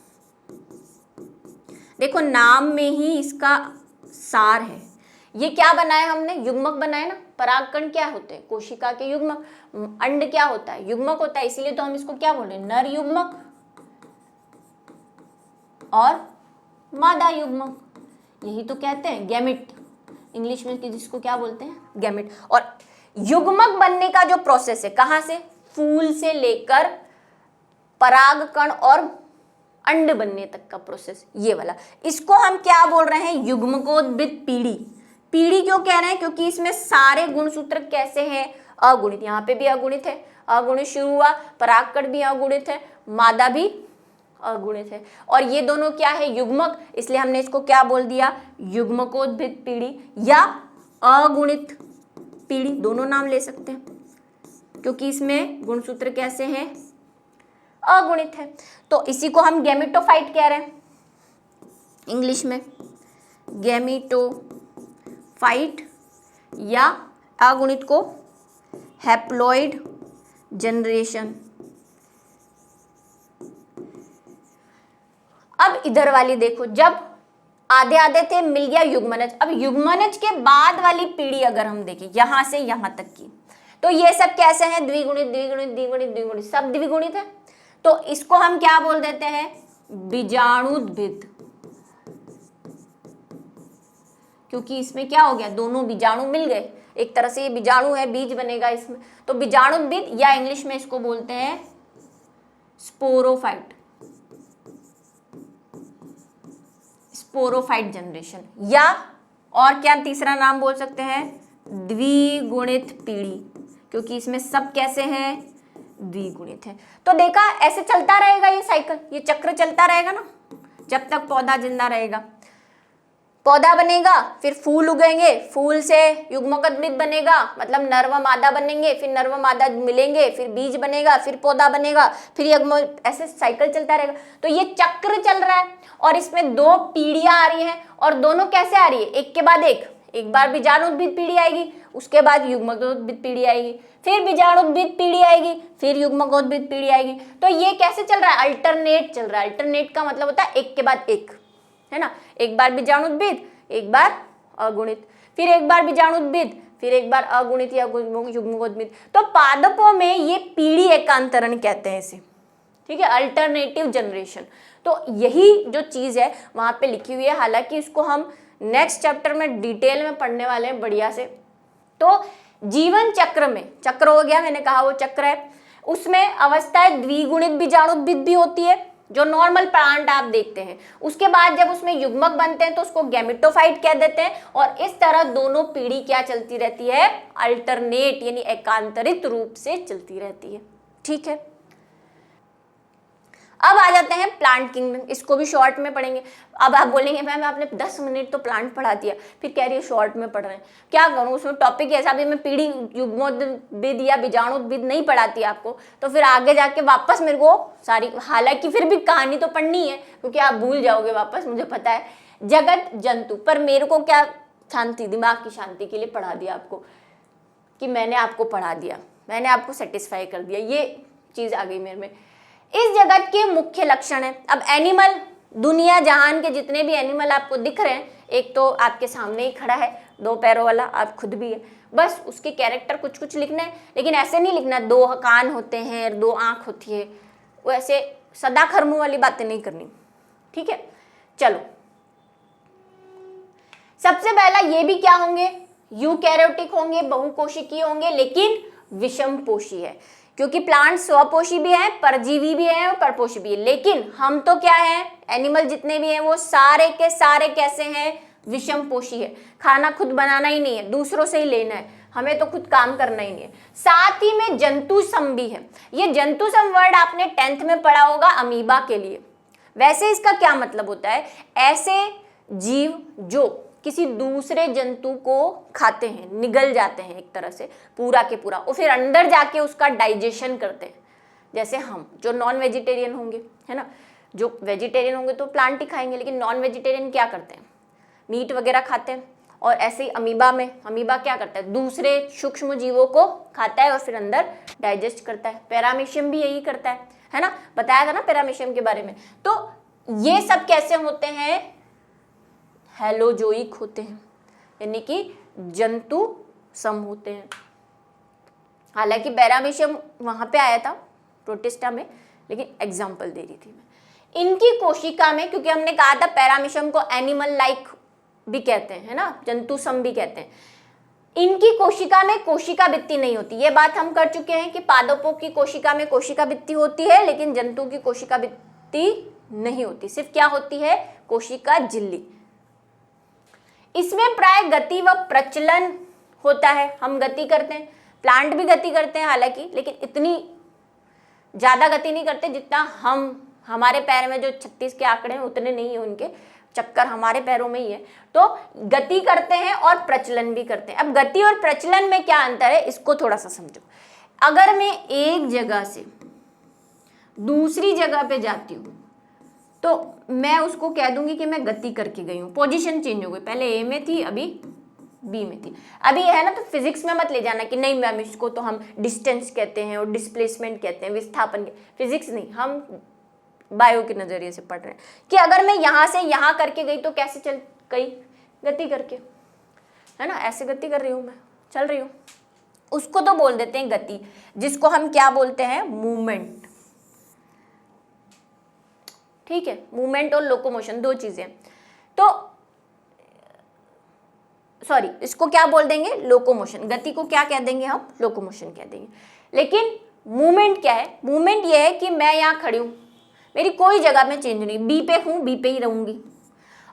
देखो नाम में ही इसका सार है। ये क्या बनाया हमने, युग्मक बनाए ना। परागकण क्या होते हैं, कोशिका के युग्मक। अंड क्या होता है, युग्मक होता है, इसीलिए तो हम इसको क्या बोल रहे हैं, नर युग्मक और मादा युग्मक। यही तो कहते हैं गैमेट, इंग्लिश में जिसको क्या बोलते हैं, गैमेट। और युग्मक बनने का जो प्रोसेस है, कहां से, फूल से लेकर परागकण और अंड बनने तक का प्रोसेस, ये वाला, इसको हम क्या बोल रहे हैं, युग्मकोद्भिद पीढ़ी। पीढ़ी क्यों कह रहे हैं, क्योंकि इसमें सारे गुणसूत्र कैसे हैं, अगुणित। यहाँ पे भी अगुणित है, अगुणित शुरू हुआ, परागकण भी अगुणित है, मादा भी अगुणित है, और ये दोनों क्या है, युग्मक, इसलिए हमने इसको क्या बोल दिया, युग्मकोद्भिद पीढ़ी या अगुणित पीढ़ी, दोनों नाम ले सकते हैं, क्योंकि इसमें गुणसूत्र कैसे हैं, अगुणित है। तो इसी को हम गैमेटोफाइट कह रहे हैं इंग्लिश में, गैमेटोफाइट, या अगुणित को हैप्लॉइड जनरेशन। अब इधर वाली देखो, जब आधे आधे थे, मिल गया युग्मनज। अब युग्मनज के बाद वाली पीढ़ी अगर हम देखें, यहां से यहां तक की, तो ये सब कैसे हैं, द्विगुणित द्विगुणित द्विगुणित द्विगुणित, सब द्विगुणित है। तो इसको हम क्या बोल देते हैं, बीजाणुद्भिद, क्योंकि इसमें क्या हो गया, दोनों बीजाणु मिल गए। एक तरह से ये बीजाणु है, बीज बनेगा इसमें, तो बीजाणुद्भिद, या इंग्लिश में इसको बोलते हैं स्पोरोफाइट, स्पोरोफाइट जनरेशन, या और क्या तीसरा नाम बोल सकते हैं, द्विगुणित पीढ़ी, क्योंकि इसमें सब कैसे हैं, द्विगुणित है। तो देखा, ऐसे चलता रहेगा ये साइकिल, ये चक्र चलता रहेगा ना, जब तक पौधा जिंदा रहेगा। पौधा बनेगा, फिर फूल उगेंगे, फूल से युग्मकोद्भिद बनेगा, मतलब नर व मादा बनेंगे, फिर नर व मादा मिलेंगे, फिर बीज बनेगा, फिर पौधा बनेगा, फिर युग्म, ऐसे साइकिल चलता रहेगा। तो ये चक्र चल रहा है, और इसमें दो पीढ़ियां आ रही हैं, और दोनों कैसे आ रही है, एक के बाद एक बार बीजाणुद्भिद पीढ़ी आएगी, उसके बाद युग्मकोद्भिद पीढ़ी आएगी, फिर बीजाणुद्भिद पीढ़ी आएगी, फिर युग्मकोद्भिद पीढ़ी आएगी। तो ये कैसे चल रहा है, अल्टरनेट चल रहा है। अल्टरनेट का मतलब होता है एक के बाद एक, है ना, एक बार बीजाणुद्भिद, एक बार अगुणित, फिर एक बार बीजाणुद्भिद, फिर एक बार अगुणित या युग्मकोद्भिद। तो पादपों में ये पीढ़ी एकांतरण कहते हैं इसे, ठीक है, अल्टरनेटिव जनरेशन। तो यही जो चीज है वहां पे लिखी हुई है, हालांकि इसको हम नेक्स्ट चैप्टर में डिटेल में पढ़ने वाले हैं बढ़िया से। तो जीवन चक्र में, चक्र हो गया, मैंने कहा वो चक्र है, उसमें अवस्थाएं द्विगुणित बीजाणुद्भिद भी होती है, जो नॉर्मल प्लांट आप देखते हैं। उसके बाद जब उसमें युग्मक बनते हैं तो उसको गैमेटोफाइट कह देते हैं, और इस तरह दोनों पीढ़ी क्या चलती रहती है, अल्टरनेट यानी एकांतरित रूप से चलती रहती है, ठीक है। अब आ जाते हैं प्लांट किंगडम, इसको भी शॉर्ट में पढ़ेंगे। अब आप बोलेंगे मैम आपने 10 मिनट तो प्लांट पढ़ा दिया, फिर कह रही है शॉर्ट में पढ़ रहे हैं, क्या करूं, उसमें टॉपिक ऐसा भी मैं पीढ़ी युग्मोद्भिद या बीजाणुद्भिद नहीं पढ़ाती आपको, तो फिर आगे जाके वापस मेरे को सारी, हालांकि फिर भी कहानी तो पढ़नी है क्योंकि आप भूल जाओगे वापस, मुझे पता है, जगत जंतु, पर मेरे को क्या शांति, दिमाग की शांति के लिए पढ़ा दिया आपको, कि मैंने आपको पढ़ा दिया, मैंने आपको सेटिस्फाई कर दिया, ये चीज आ गई मेरे में। इस जगत के मुख्य लक्षण है, अब एनिमल, दुनिया जहान के जितने भी एनिमल आपको दिख रहे हैं, एक तो आपके सामने ही खड़ा है 2 पैरों वाला, आप खुद भी है, बस उसके कैरेक्टर कुछ कुछ लिखना है, लेकिन ऐसे नहीं लिखना 2 कान होते हैं 2 आंख होती है, वो ऐसे सदा खरमू वाली बातें नहीं करनी, ठीक है। चलो, सबसे पहला ये भी क्या होंगे, यूकैरियोटिक होंगे, बहुकोशिकीय होंगे, लेकिन विषमपोषी है, क्योंकि प्लांट स्वपोषी भी है, परजीवी भी है और परपोषी भी है, लेकिन हम तो क्या है, एनिमल जितने भी हैं वो सारे के सारे कैसे हैं, विषमपोषी है। खाना खुद बनाना ही नहीं है, दूसरों से ही लेना है, हमें तो खुद काम करना ही नहीं है। साथ ही में जंतुसम भी है, ये जंतुसम वर्ड आपने 10th में पढ़ा होगा अमीबा के लिए। वैसे इसका क्या मतलब होता है, ऐसे जीव जो किसी दूसरे जंतु को खाते हैं, निगल जाते हैं एक तरह से पूरा के पूरा, और फिर अंदर जाके उसका डाइजेशन करते हैं। जैसे हम जो नॉन वेजिटेरियन होंगे, है ना, जो वेजिटेरियन होंगे तो प्लांट ही खाएंगे, लेकिन नॉन वेजिटेरियन क्या करते हैं, मीट वगैरह खाते हैं। और ऐसे ही अमीबा में, अमीबा क्या करता है, दूसरे सूक्ष्म जीवों को खाता है और फिर अंदर डाइजेस्ट करता है। पैरामीशियम भी यही करता है ना, बताया था ना पैरामीशियम के बारे में। तो ये सब कैसे होते हैं, हेलोजोइक होते हैं, यानी कि जंतु सम होते हैं। हालांकि पैरामीशियम वहां पे आया था प्रोटिस्टा में, लेकिन एग्जाम्पल दे रही थी मैं। इनकी कोशिका में, क्योंकि हमने कहा था पैरामीशियम को एनिमल लाइक भी कहते हैं, है ना, जंतु सम भी कहते हैं, इनकी कोशिका में कोशिका भित्ति नहीं होती। ये बात हम कर चुके हैं कि पादपों की कोशिका में कोशिका भित्ति होती है, लेकिन जंतु की कोशिका भित्ति नहीं होती, सिर्फ क्या होती है, कोशिका झिल्ली। इसमें प्राय गति व प्रचलन होता है, हम गति करते हैं, प्लांट भी गति करते हैं हालांकि, लेकिन इतनी ज्यादा गति नहीं करते जितना हमारे पैर में जो 36 के आंकड़े हैं उतने नहीं है, उनके चक्कर हमारे पैरों में ही है। तो गति करते हैं और प्रचलन भी करते हैं। अब गति और प्रचलन में क्या अंतर है, इसको थोड़ा सा समझो। अगर मैं एक जगह से दूसरी जगह पे जाती हूँ तो मैं उसको कह दूंगी कि मैं गति करके गई हूँ, पोजीशन चेंज हो गई, पहले ए में थी अभी बी में थी। अभी है ना, तो फिजिक्स में मत ले जाना कि नहीं मैम इसको तो हम डिस्टेंस कहते हैं और डिस्प्लेसमेंट कहते हैं, विस्थापन, फिजिक्स नहीं, हम बायो के नजरिए से पढ़ रहे हैं कि अगर मैं यहाँ से यहाँ करके गई तो कैसे चल गई, गति करके, है ना, ऐसे गति कर रही हूँ मैं, चल रही हूँ, उसको तो बोल देते हैं गति, जिसको हम क्या बोलते हैं, मूवमेंट। ठीक है, मूवमेंट और लोकोमोशन 2 चीजें। तो सॉरी, इसको क्या बोल देंगे, लोकोमोशन। गति को क्या कह देंगे हम, लोकोमोशन कह देंगे। लेकिन मूवमेंट क्या है, मूवमेंट ये है कि मैं यहाँ खड़ी हूँ, मेरी कोई जगह में चेंज नहीं, बी पे हूँ, बी पे ही रहूंगी,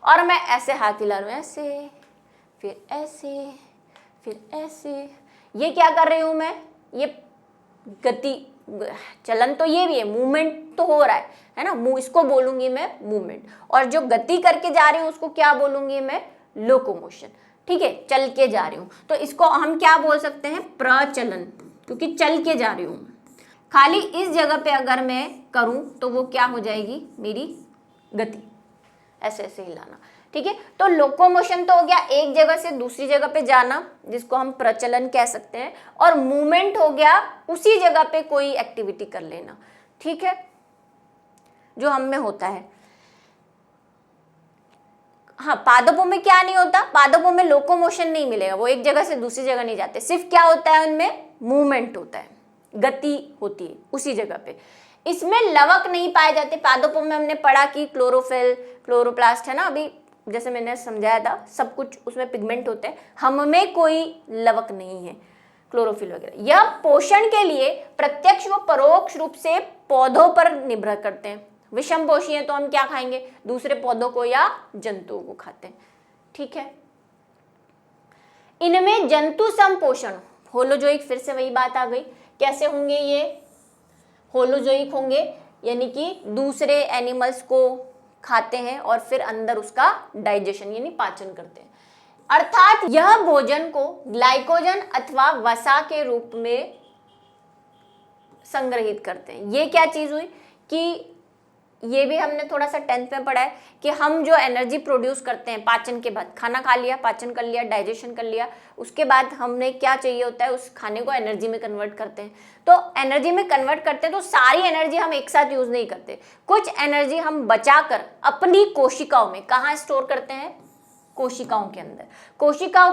और मैं ऐसे हाथ हिला रही हूँ, ऐसे, फिर ऐसे, फिर ऐसे, ये क्या कर रही हूँ मैं, ये गति, चलन तो ये भी है, मूवमेंट तो हो रहा है ना, इसको बोलूंगी मैं मूवमेंट। और जो गति करके जा रही हूँ उसको क्या बोलूंगी मैं, लोकोमोशन। ठीक है, चल के जा रही हूँ, तो इसको हम क्या बोल सकते हैं, प्रचलन, क्योंकि चल के जा रही हूँ। खाली इस जगह पे अगर मैं करूं तो वो क्या हो जाएगी, मेरी गति, ऐसे ऐसे हिलाना। ठीक है, तो लोकोमोशन तो हो गया एक जगह से दूसरी जगह पे जाना, जिसको हम प्रचलन कह सकते हैं, और मूवमेंट हो गया उसी जगह पे कोई एक्टिविटी कर लेना। ठीक है, जो हम में होता है। हाँ, पादपों में क्या नहीं होता, पादपों में लोकोमोशन नहीं मिलेगा, वो एक जगह से दूसरी जगह नहीं जाते, सिर्फ क्या होता है उनमें, मूवमेंट होता है, गति होती है उसी जगह पे। इसमें लवक नहीं पाए जाते। पादपों में हमने पढ़ा कि क्लोरोफिल, क्लोरोप्लास्ट, है ना, अभी जैसे मैंने समझाया था, सब कुछ उसमें पिगमेंट होते हैं, हम में कोई लवक नहीं है, क्लोरोफिल वगैरह। यह पोषण के लिए प्रत्यक्ष व परोक्ष रूप से पौधों पर निर्भर करते हैं। विषम पोषी हैं तो हम क्या खाएंगे, दूसरे पौधों को या जंतुओं को खाते हैं। ठीक है, इनमें जंतु संपोषण, होलोजोइक, फिर से वही बात आ गई, कैसे होंगे ये, होलोजोइक होंगे, यानी कि दूसरे एनिमल्स को खाते हैं और फिर अंदर उसका डाइजेशन यानी पाचन करते हैं। अर्थात यह भोजन को ग्लाइकोजन अथवा वसा के रूप में संग्रहित करते हैं। ये क्या चीज हुई कि ये भी हमने थोड़ा सा 10th में पढ़ा है कि हम जो एनर्जी प्रोड्यूस करते हैं पाचन के बाद, खाना खा लिया, पाचन कर लिया, डाइजेशन कर लिया, उसके बाद हमने क्या चाहिए होता है, उस खाने को एनर्जी में कन्वर्ट करते हैं। तो एनर्जी में कन्वर्ट करते हैं तो सारी एनर्जी हम एक साथ यूज नहीं करते, कुछ एनर्जी हम बचाकर अपनी कोशिकाओं में, कहाँ स्टोर करते हैं, कोशिकाओं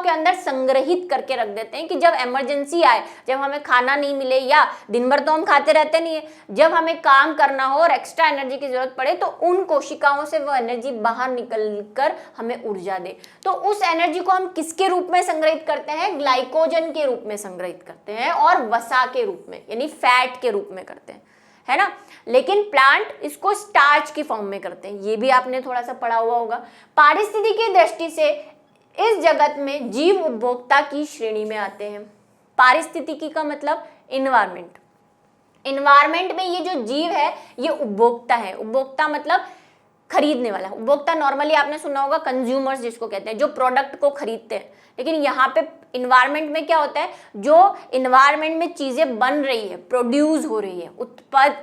के अंदर संग्रहित करके रख देते हैं कि जब इमरजेंसी आए, जब हमें खाना नहीं मिले या दिन भर तो हम खाते रहते नहीं है, जब हमें काम करना हो और एक्स्ट्रा एनर्जी की जरूरत पड़े तो उन कोशिकाओं से वो एनर्जी बाहर निकल कर हमें ऊर्जा दे। तो उस एनर्जी को हम किसके रूप में संग्रहित करते हैं, ग्लाइकोजन के रूप में संग्रहित करते हैं और वसा के रूप में यानी फैट के रूप में करते हैं, है ना। लेकिन प्लांट इसको स्टार्च की फॉर्म में करते हैं, ये भी आपने थोड़ा सा पढ़ा हुआ होगा। पारिस्थितिकी की दृष्टि से इस जगत में जीव उपभोक्ता की श्रेणी में आते हैं। पारिस्थितिकी का मतलब इन्वायरमेंट, इन्वायरमेंट में ये जो जीव है ये उपभोक्ता है। उपभोक्ता मतलब खरीदने वाला। उपभोक्ता नॉर्मली आपने सुना होगा कंज्यूमर्स जिसको कहते हैं, जो प्रोडक्ट को खरीदते हैं। लेकिन यहाँ पे इन्वायरमेंट में क्या होता है, जो इन्वायरमेंट में चीजें बन रही है, प्रोड्यूस हो रही है,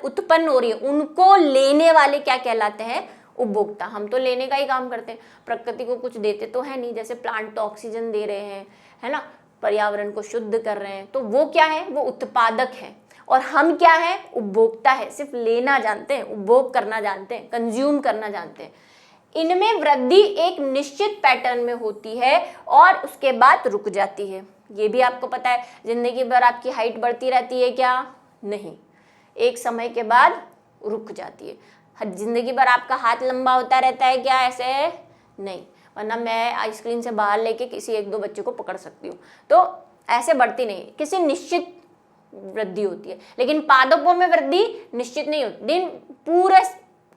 उत्पन्न हो रही है, उनको लेने वाले क्या कहलाते हैं, उपभोक्ता। हम तो लेने का ही काम करते हैं, प्रकृति को कुछ देते तो है नहीं। जैसे प्लांट तो ऑक्सीजन दे रहे हैं, है ना, पर्यावरण को शुद्ध कर रहे हैं, तो वो क्या है, वो उत्पादक है। और हम क्या है, उपभोक्ता है, सिर्फ लेना जानते हैं, उपभोग करना जानते हैं, कंज्यूम करना जानते हैं। इनमें वृद्धि एक निश्चित पैटर्न में होती है और उसके बाद रुक जाती है। ये भी आपको पता है, जिंदगी भर आपकी हाइट बढ़ती रहती है क्या, नहीं, एक समय के बाद रुक जाती है। जिंदगी भर आपका हाथ लंबा होता रहता है क्या, ऐसे नहीं, वरना मैं आइसक्रीम से बाहर लेके किसी एक दो बच्चे को पकड़ सकती हूँ। तो ऐसे बढ़ती नहीं, किसी निश्चित वृद्धि होती है। लेकिन पादपों में वृद्धि निश्चित नहीं होती, दिन पूरे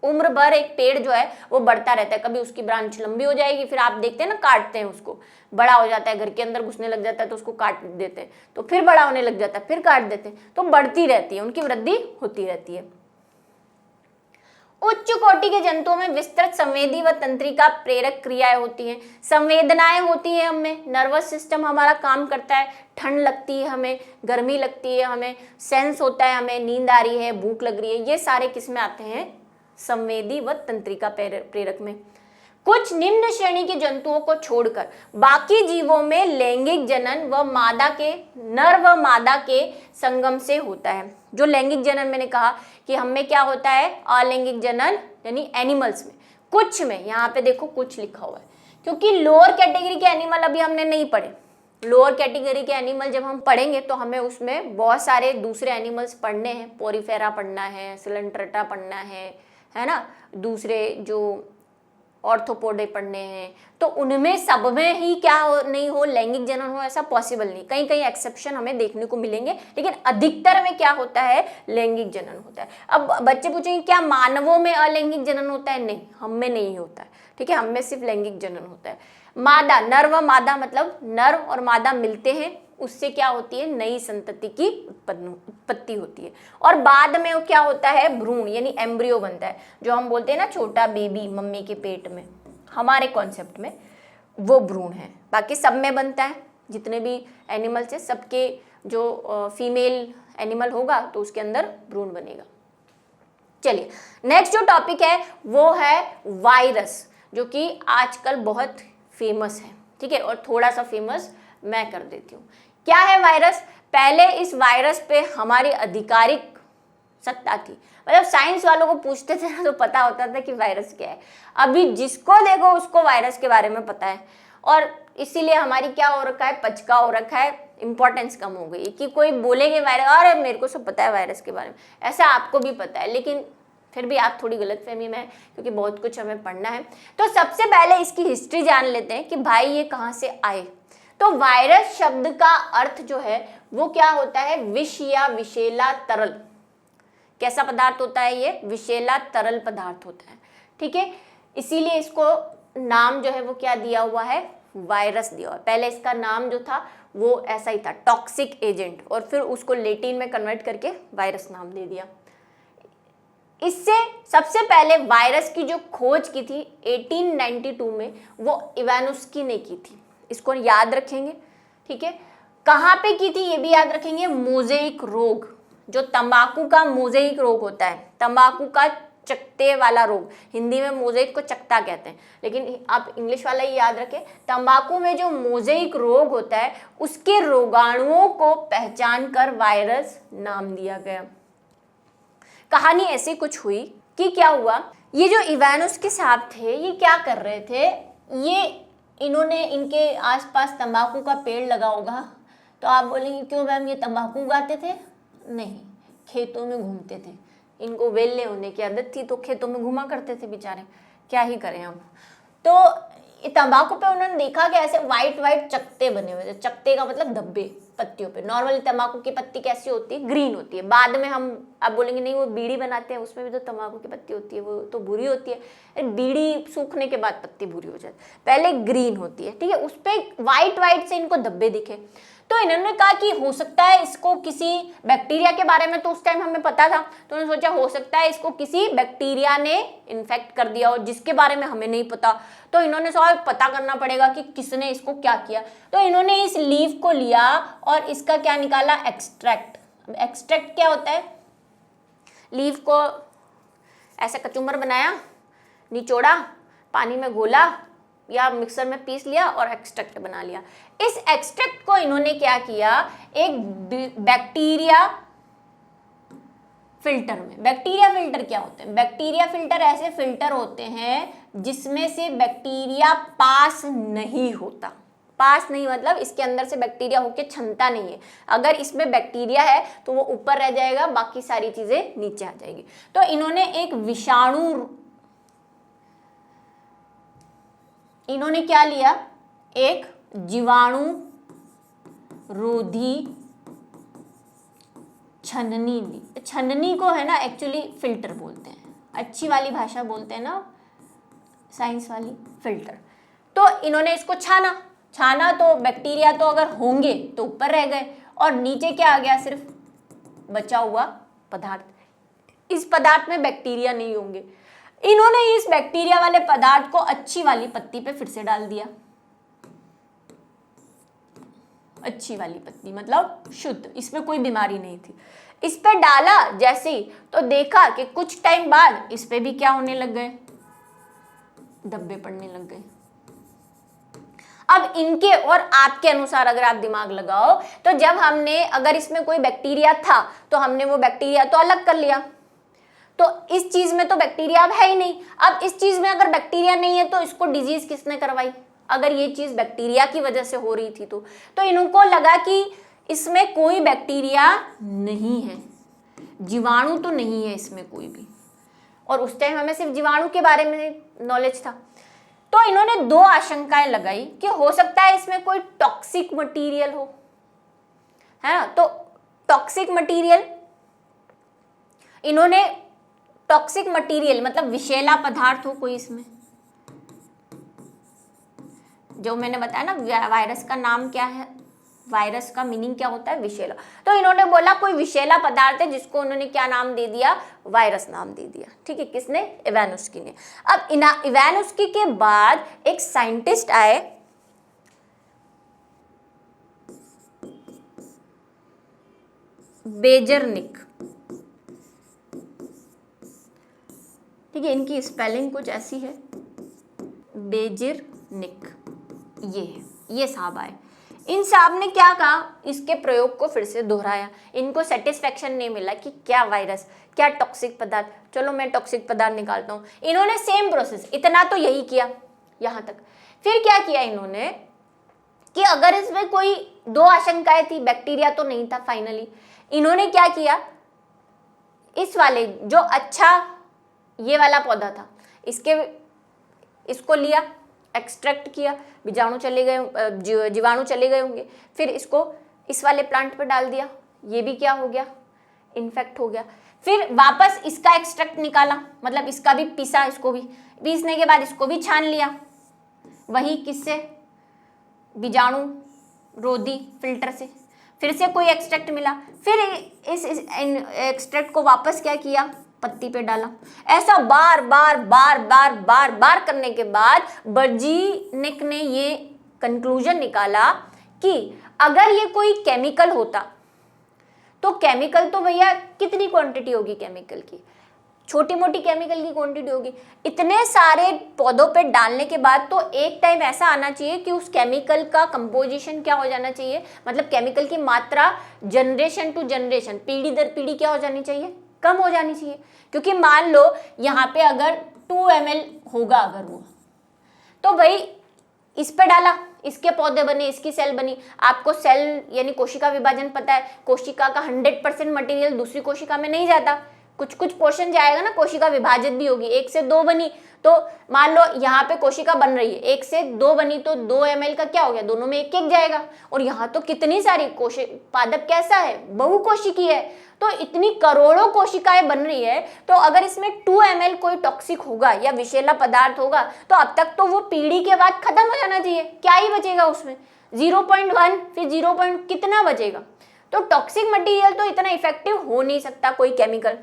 उम्र भर एक पेड़ जो है वो बढ़ता रहता है। कभी उसकी ब्रांच लंबी हो जाएगी, फिर आप देखते हैं ना, काटते हैं उसको, बड़ा हो जाता है, घर के अंदर घुसने लग जाता है तो उसको काट देते हैं, तो फिर बड़ा होने लग जाता है, फिर काट देते हैं, तो बढ़ती रहती है, उनकी वृद्धि होती रहती है। उच्च कोटि के जंतुओं में विस्तृत संवेदी व तंत्रिका प्रेरक क्रियाएं होती हैं। संवेदनाएं होती हैं हमें, नर्वस सिस्टम हमारा काम करता है, ठंड लगती है हमें, गर्मी लगती है हमें, सेंस होता है हमें, नींद आ रही है, भूख लग रही है, ये सारे किस में आते हैं, संवेदी व तंत्रिका प्रेरक में। कुछ निम्न श्रेणी के जंतुओं को छोड़कर बाकी जीवों में लैंगिक जनन व मादा के, नर व मादा के संगम से होता है। जो लैंगिक जनन मैंने कहा कि हमें क्या होता है, अलैंगिक जनन यानी एनिमल्स में, कुछ में, यहाँ पे देखो कुछ लिखा हुआ है, क्योंकि लोअर कैटेगरी के एनिमल अभी हमने नहीं पढ़े। लोअर कैटेगरी के एनिमल जब हम पढ़ेंगे तो हमें उसमें बहुत सारे दूसरे एनिमल्स पढ़ने हैं, पोरीफेरा पढ़ना है, सिलेंट्रेटा पढ़ना है ना, दूसरे जो ऑर्थोपोडे पढ़ने हैं, तो उनमें सब में ही क्या नहीं हो, लैंगिक जनन हो, ऐसा पॉसिबल नहीं। कहीं कहीं एक्सेप्शन हमें देखने को मिलेंगे, लेकिन अधिकतर में क्या होता है, लैंगिक जनन होता है। अब बच्चे पूछेंगे क्या मानवों में अलैंगिक जनन होता है, नहीं, हम में नहीं होता है, ठीक है, हम में सिर्फ लैंगिक जनन होता है। मादा, नर व मादा मतलब नर और मादा मिलते हैं, उससे क्या होती है, नई संतति की उत्पत्ति होती है। और बाद में वो क्या होता है, भ्रूण यानी एम्ब्रियो बनता है, जो हम बोलते हैं ना छोटा बेबी मम्मी के पेट में, हमारे कॉन्सेप्ट में वो भ्रूण है। बाकी सब में बनता है, जितने भी एनिमल्स हैं सबके जो फीमेल एनिमल होगा तो उसके अंदर भ्रूण बनेगा। चलिए नेक्स्ट जो टॉपिक है वो है वायरस, जो कि आजकल बहुत फेमस है, ठीक है, और थोड़ा सा फेमस मैं कर देती हूँ। क्या है वायरस, पहले इस वायरस पे हमारी आधिकारिक सत्ता थी, मतलब साइंस वालों को पूछते थे ना तो पता होता था कि वायरस क्या है। अभी जिसको देखो उसको वायरस के बारे में पता है, और इसीलिए हमारी क्या हो रखा है, पचका हो रखा है, इंपॉर्टेंस कम हो गई कि कोई बोलेंगे वायरस, अरे मेरे को सब पता है वायरस के बारे में, ऐसा आपको भी पता है, लेकिन फिर भी आप थोड़ी गलतफहमी में है क्योंकि बहुत कुछ हमें पढ़ना है। तो सबसे पहले इसकी हिस्ट्री जान लेते हैं कि भाई ये कहाँ से आए। तो वायरस शब्द का अर्थ जो है वो क्या होता है, विष या विषैला तरल। कैसा पदार्थ होता है ये, विषैला तरल पदार्थ होता है, ठीक है, इसीलिए इसको नाम जो है वो क्या दिया हुआ है, वायरस दिया हुआ है। पहले इसका नाम जो था वो ऐसा ही था, टॉक्सिक एजेंट, और फिर उसको लैटिन में कन्वर्ट करके वायरस नाम दे दिया। इससे सबसे पहले वायरस की जो खोज की थी 1892 में, वो इवानुस्की ने की थी। इसको याद रखेंगे, ठीक है। कहाँ पे की थी ये भी याद रखेंगे, मोज़ेइक रोग, जो तंबाकू का मोज़ेइक रोग होता है, तंबाकू का चकते वाला रोग, हिंदी में मोज़ेइक को चकता कहते हैं, लेकिन आप इंग्लिश वाला ही याद रखें। तंबाकू में जो मोज़ेइक रोग होता है उसके रोगाणुओं को पहचान कर वायरस नाम दिया गया। कहानी ऐसी कुछ हुई कि क्या हुआ, ये जो इवानुस्की साहब थे ये क्या कर रहे थे, इन्होंने इनके आसपास तंबाकू का पेड़ लगा होगा। तो आप बोलेंगे क्यों मैम ये तंबाकू उगाते थे? नहीं, खेतों में घूमते थे, इनको वेले होने की आदत थी तो खेतों में घुमा करते थे बेचारे, क्या ही करें हम। तो तंबाकू पे उन्होंने देखा कि ऐसे वाइट वाइट चकते बने हुए थे, चकते का मतलब धब्बे पत्तियों पे। नॉर्मली तंबाकू की पत्ती कैसी होती है, ग्रीन होती है। बाद में हम आप बोलेंगे नहीं वो बीड़ी बनाते हैं उसमें भी तो तंबाकू की पत्ती होती है, वो तो भूरी होती है। बीड़ी सूखने के बाद पत्ती भूरी हो जाती है, पहले ग्रीन होती है, ठीक है। उस पर वाइट वाइट से इनको धब्बे दिखे, तो इन्होंने कहा कि हो सकता है इसको किसी बैक्टीरिया के बारे में तो उस टाइम हमें पता था, तो उन्होंने सोचा हो सकता है इसको किसी बैक्टीरिया ने इन्फेक्ट कर दिया हो जिसके बारे में हमें नहीं पता। तो इन्होंने सोचा पता करना पड़ेगा कि किसने इसको क्या किया। तो इन्होंने इस लीफ को लिया और इसका क्या निकाला, एक्सट्रैक्ट। एक्सट्रैक्ट क्या होता है, लीफ को ऐसा कचुम्बर बनाया, निचोड़ा, पानी में घोला या मिक्सर में पीस लिया और एक्सट्रैक्ट बना लिया। इस एक्सट्रैक्ट को इन्होंने क्या किया, एक बैक्टीरिया फिल्टर में। बैक्टीरिया फिल्टर क्या होते हैं, बैक्टीरिया फिल्टर ऐसे फिल्टर होते हैं जिसमें से बैक्टीरिया पास नहीं होता। पास नहीं मतलब इसके अंदर से बैक्टीरिया होके क्षमता नहीं है, अगर इसमें बैक्टीरिया है तो वो ऊपर रह जाएगा, बाकी सारी चीजें नीचे आ जाएगी। तो इन्होंने एक विषाणु, इन्होंने क्या लिया, एक जीवाणु रोधी छननी ली। छननी को है ना एक्चुअली फिल्टर बोलते हैं, अच्छी वाली भाषा बोलते हैं ना, साइंस वाली, फिल्टर। तो इन्होंने इसको छाना तो बैक्टीरिया तो अगर होंगे तो ऊपर रह गए और नीचे क्या आ गया, सिर्फ बचा हुआ पदार्थ। इस पदार्थ में बैक्टीरिया नहीं होंगे। इन्होंने इस बैक्टीरिया वाले पदार्थ को अच्छी वाली पत्ती पे फिर से डाल दिया। अच्छी वाली पत्ती मतलब शुद्ध, इसमें कोई बीमारी नहीं थी। इस पे डाला जैसे ही तो देखा कि कुछ टाइम बाद इस पे भी क्या होने लग गए, धब्बे पड़ने लग गए। अब इनके और आपके अनुसार अगर आप दिमाग लगाओ तो जब हमने, अगर इसमें कोई बैक्टीरिया था तो हमने वो बैक्टीरिया तो अलग कर लिया, तो इस चीज में तो बैक्टीरिया अब है ही नहीं। अब इस चीज में अगर बैक्टीरिया नहीं है तो इसको डिजीज किसने करवाई, अगर ये चीज बैक्टीरिया की वजह से हो रही थी तो इनको लगा कि इसमें कोई बैक्टीरिया नहीं है, जीवाणु तो नहीं है इसमें कोई भी, और उस टाइम हमें सिर्फ जीवाणु के बारे में नॉलेज था। तो इन्होंने दो आशंकाएं लगाई कि हो सकता है इसमें कोई टॉक्सिक मटेरियल हो, है ना। तो टॉक्सिक मटेरियल, इन्होंने टॉक्सिक मटेरियल मतलब विषैला पदार्थ हो कोई इसमें, जो मैंने बताया ना वायरस का नाम क्या है, वायरस का मीनिंग क्या होता है, विषैला। तो इन्होंने बोला कोई विषैला पदार्थ है जिसको उन्होंने क्या नाम दे दिया, वायरस नाम दे दिया, ठीक है। किसने, इवानुस्की ने। अब इवानुस्की के बाद एक साइंटिस्ट आए, बेजरनिक, ठीक है। इनकी स्पेलिंग कुछ ऐसी है, बेजरनिक, ये साहब आए। इन साहब ने क्या कहा, इसके प्रयोग को फिर से दोहराया। इनको सेटिस्फेक्शन नहीं मिला कि क्या वायरस, क्या टॉक्सिक पदार्थ, चलो मैं टॉक्सिक पदार्थ निकालता हूँ। इन्होंने सेम प्रोसेस, इतना तो यही किया यहाँ तक। फिर क्या किया इन्होंने कि अगर इसमें कोई दो आशंकाएं थी, बैक्टीरिया तो नहीं था, फाइनली इन्होंने क्या किया, इस वाले जो अच्छा ये वाला पौधा था इसको लिया, एक्सट्रैक्ट किया, बीजाणु चले गए, जीवाणु चले गए होंगे, फिर इसको इस वाले प्लांट पर डाल दिया, ये भी क्या हो गया, इन्फेक्ट हो गया। फिर वापस इसका एक्सट्रैक्ट निकाला, मतलब इसका भी पीसा, इसको भी पीसने के बाद इसको भी छान लिया, वही किससे, बीजाणु रोधी फिल्टर से। फिर से कोई एक्सट्रैक्ट मिला, फिर इस एक्सट्रैक्ट को वापस क्या किया, पत्ती पे डाला। ऐसा बार बार बार बार बार बार करने के बाद बर्जीनिक ने ये कंक्लूजन निकाला कि अगर ये कोई केमिकल होता तो केमिकल तो भैया कितनी क्वांटिटी होगी केमिकल की, छोटी मोटी केमिकल की क्वांटिटी होगी। इतने सारे पौधों पे डालने के बाद तो एक टाइम ऐसा आना चाहिए कि उस केमिकल का कंपोजिशन क्या हो जाना चाहिए, मतलब केमिकल की मात्रा जनरेशन टू जनरेशन, पीढ़ी दर पीढ़ी क्या हो जानी चाहिए, कम हो जानी चाहिए। क्योंकि मान लो यहाँ पे अगर 2 ml होगा अगर वो, तो भाई इस पे डाला, इसके पौधे बने, इसकी सेल बनी। आपको सेल यानी कोशिका विभाजन पता है, कोशिका का 100% मटेरियल दूसरी कोशिका में नहीं जाता, कुछ कुछ पोर्शन जाएगा ना, कोशिका विभाजित भी होगी। 1 से 2 बनी तो मान लो यहाँ पे कोशिका बन रही है, 1 से 2 बनी तो 2 ml का क्या हो गया, दोनों में एक एक जाएगा। और यहाँ तो कितनी सारी पादप कैसा है, बहुकोशिकीय है, तो इतनी करोड़ों कोशिकाएं बन रही है। तो अगर इसमें 2 ml कोई टॉक्सिक होगा या विषैला पदार्थ होगा तो अब तक तो वो पीढ़ी के बाद खत्म हो जाना चाहिए, क्या ही बचेगा उसमें, 0.1 फिर 0. कितना बचेगा। तो टॉक्सिक मटेरियल तो इतना इफेक्टिव हो नहीं सकता कोई केमिकल,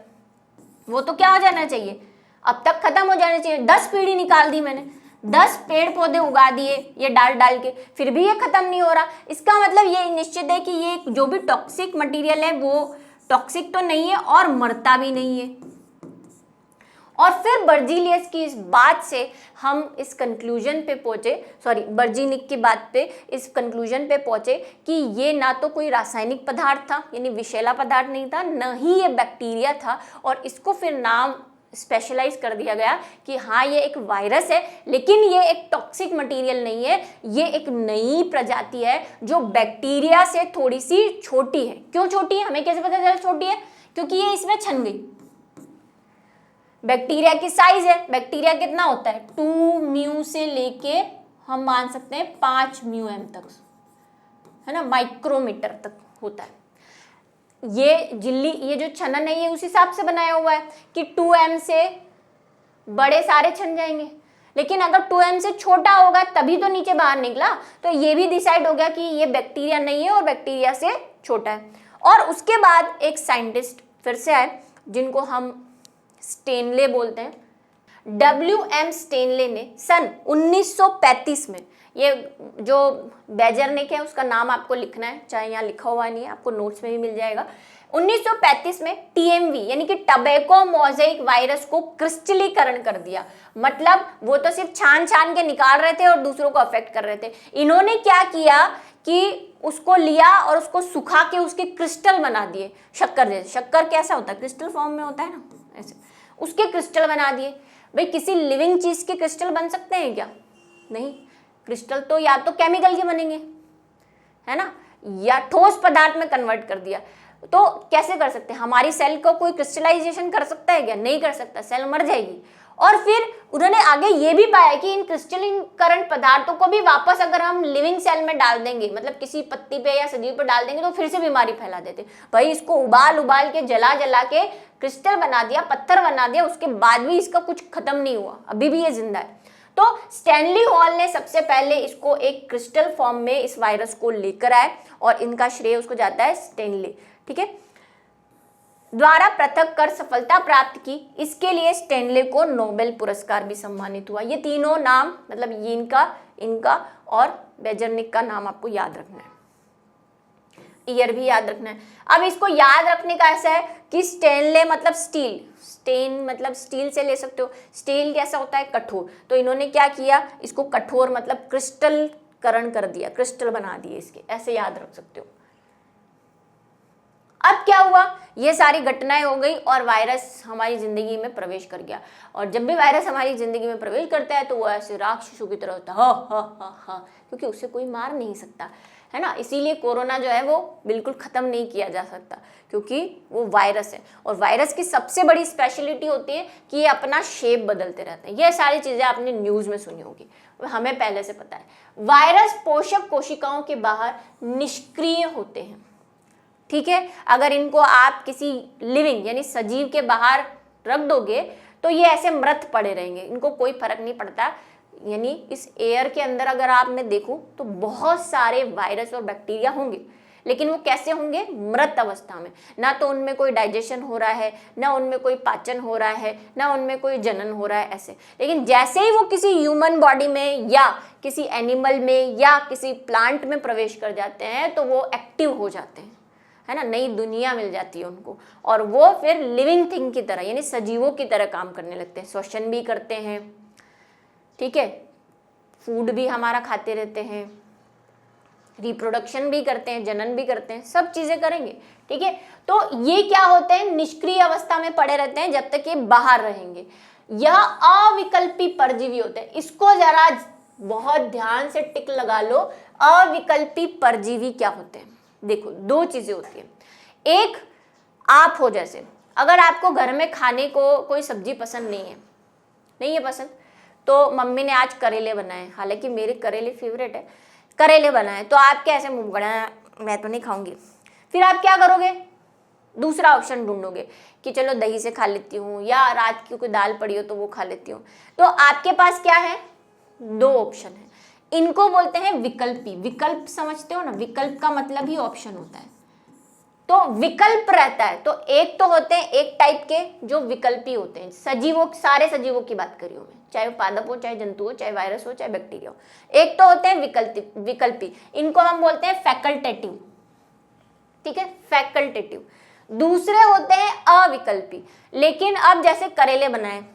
वो तो क्या हो जाना चाहिए, अब तक खत्म हो जाना चाहिए। 10 पीढ़ी निकाल दी मैंने, 10 पेड़ पौधे उगा दिए ये डाल डाल के, फिर भी ये खत्म नहीं हो रहा। इसका मतलब ये निश्चित है कि ये जो भी टॉक्सिक मटेरियल है वो टॉक्सिक तो नहीं है और मरता भी नहीं है। और फिर बर्जीलियस की इस बात से हम इस कंक्लूजन पे पहुंचे, सॉरी बर्जीनिक की बात पे इस कंक्लूजन पे पहुंचे कि ये ना तो कोई रासायनिक पदार्थ था यानी विषैला पदार्थ नहीं था, न ही ये बैक्टीरिया था। और इसको फिर नाम स्पेशलाइज कर दिया गया कि हाँ ये एक वायरस है, लेकिन ये एक टॉक्सिक मटेरियल नहीं है, ये एक नई प्रजाति है जो बैक्टीरिया से थोड़ी सी छोटी है। क्यों छोटी है, हमें कैसे पता चला छोटी है, क्योंकि ये इसमें छन गई। बैक्टीरिया की साइज है, बैक्टीरिया कितना होता है 2 म्यू से लेके हम मान सकते हैं 5 म्यूएम तक, है ना, माइक्रोमीटर तक होता है। ये झिल्ली, ये जो छनन है ये उस हिसाब से बनाया हुआ है कि 2m से बड़े सारे छन जाएंगे, लेकिन अगर 2m से छोटा होगा तभी तो नीचे बाहर निकला। तो ये भी डिसाइड हो गया कि ये बैक्टीरिया नहीं है और बैक्टीरिया से छोटा है। और उसके बाद एक साइंटिस्ट फिर से आए जिनको हम स्टेनले बोलते हैं, WM स्टेनले ने सन 1935 में, ये जो बेजरनिक है उसका नाम आपको लिखना है, चाहे यहाँ लिखा हुआ नहीं है, आपको नोट्स में भी मिल जाएगा। 1935 में TMV यानी कि टबैको मोज़ेक वायरस को क्रिस्टलीकरण कर दिया। मतलब वो तो सिर्फ छान छान के निकाल रहे थे और दूसरों को अफेक्ट कर रहे थे। इन्होंने क्या किया कि उसको लिया और उसको सुखा के उसके क्रिस्टल बना दिए, शक्कर जैसे। शक्कर कैसा होता है, क्रिस्टल फॉर्म में होता है ना, ऐसे उसके क्रिस्टल बना दिए। भाई किसी लिविंग चीज के क्रिस्टल बन सकते हैं क्या, नहीं। क्रिस्टल तो या तो केमिकल के बनेंगे, है ना, या ठोस पदार्थ में कन्वर्ट कर दिया। तो कैसे कर सकते हैं, हमारी सेल को कोई क्रिस्टलाइजेशन कर सकता है क्या, नहीं कर सकता, सेल मर जाएगी। और फिर उन्होंने आगे ये भी पाया कि इन क्रिस्टलीकरण पदार्थों को भी वापस अगर हम लिविंग सेल में डाल देंगे, मतलब किसी पत्ती पे या सजीव पे डाल देंगे, तो फिर से बीमारी फैला देते। भाई इसको उबाल उबाल के जला जला के क्रिस्टल बना दिया, पत्थर बना दिया, उसके बाद भी इसका कुछ खत्म नहीं हुआ, अभी भी ये जिंदा है। तो स्टैनली हॉल ने सबसे पहले इसको एक क्रिस्टल फॉर्म में इस वायरस को लेकर आए और इनका श्रेय उसको जाता है स्टैनली, ठीक है, द्वारा पृथक कर सफलता प्राप्त की। इसके लिए स्टैनले को नोबेल पुरस्कार भी सम्मानित हुआ। ये तीनों नाम, मतलब ये इनका और बेजरनिक का नाम आपको याद रखना है, ईयर भी याद रखना है। अब इसको याद रखने का ऐसा है कि स्टैनले मतलब स्टील, स्टेन मतलब स्टील से ले सकते हो, स्टील कैसा होता है, कठोर। तो इन्होंने क्या किया, इसको कठोर मतलब क्रिस्टलकरण कर दिया, क्रिस्टल बना दिए इसके, ऐसे याद रख सकते हो। अब क्या हुआ, ये सारी घटनाएं हो गई और वायरस हमारी जिंदगी में प्रवेश कर गया। और जब भी वायरस हमारी जिंदगी में प्रवेश करता है तो वो ऐसे राक्षसों की तरह होता है, हा, क्योंकि उसे कोई मार नहीं सकता, है ना। इसीलिए कोरोना जो है वो बिल्कुल खत्म नहीं किया जा सकता, क्योंकि वो वायरस है। और वायरस की सबसे बड़ी स्पेशलिटी होती है कि ये अपना शेप बदलते रहते हैं। ये सारी चीजें आपने न्यूज में सुनी होगी, हमें पहले से पता है। वायरस पोषक कोशिकाओं के बाहर निष्क्रिय होते हैं, ठीक है। अगर इनको आप किसी लिविंग यानी सजीव के बाहर रख दोगे तो ये ऐसे मृत पड़े रहेंगे, इनको कोई फर्क नहीं पड़ता। यानी इस एयर के अंदर अगर आपने देखो तो बहुत सारे वायरस और बैक्टीरिया होंगे, लेकिन वो कैसे होंगे? मृत अवस्था में। ना तो उनमें कोई डाइजेशन हो रहा है, ना उनमें कोई पाचन हो रहा है, ना उनमें कोई जनन हो रहा है, ऐसे। लेकिन जैसे ही वो किसी ह्यूमन बॉडी में या किसी एनिमल में या किसी प्लांट में प्रवेश कर जाते हैं तो वो एक्टिव हो जाते हैं, है ना, नई दुनिया मिल जाती है उनको, और वो फिर लिविंग थिंग की तरह यानी सजीवों की तरह काम करने लगते हैं, श्वसन भी करते हैं, ठीक है, फूड भी हमारा खाते रहते हैं, रिप्रोडक्शन भी करते हैं, जनन भी करते हैं, सब चीजें करेंगे, ठीक है। तो ये क्या होते हैं? निष्क्रिय अवस्था में पड़े रहते हैं जब तक ये बाहर रहेंगे। यह अविकल्पी परजीवी होते हैं। इसको जरा बहुत ध्यान से टिक लगा लो, अविकल्पी परजीवी क्या होते हैं? देखो, दो चीजें होती है। एक, आप हो जैसे, अगर आपको घर में खाने को कोई सब्जी पसंद नहीं है पसंद, तो मम्मी ने आज करेले बनाए, हालांकि मेरे करेले फेवरेट है, करेले बनाए, तो आप क्या ऐसे मुंह बड़ा, मैं तो नहीं खाऊंगी। फिर आप क्या करोगे? दूसरा ऑप्शन ढूंढोगे कि चलो दही से खा लेती हूँ, या रात की कोई दाल पड़ी हो तो वो खा लेती हूँ। तो आपके पास क्या है? दो ऑप्शन है। इनको बोलते हैं विकल्पी। विकल्प समझते हो ना? विकल्प का मतलब ही ऑप्शन होता है, तो विकल्प रहता है। तो एक तो होते हैं एक टाइप के जो विकल्पी होते हैं, सजीवों, सारे सजीवों की बात कर रही हूं मैं, चाहे वो पादप हो, चाहे जंतु हो, चाहे वायरस हो, चाहे बैक्टीरिया हो। एक तो होते हैं विकल्पी, इनको हम बोलते हैं फैकल्टेटिव, ठीक है, फैकल्टेटिव। दूसरे होते हैं अविकल्पी। लेकिन अब जैसे करेले बनाए,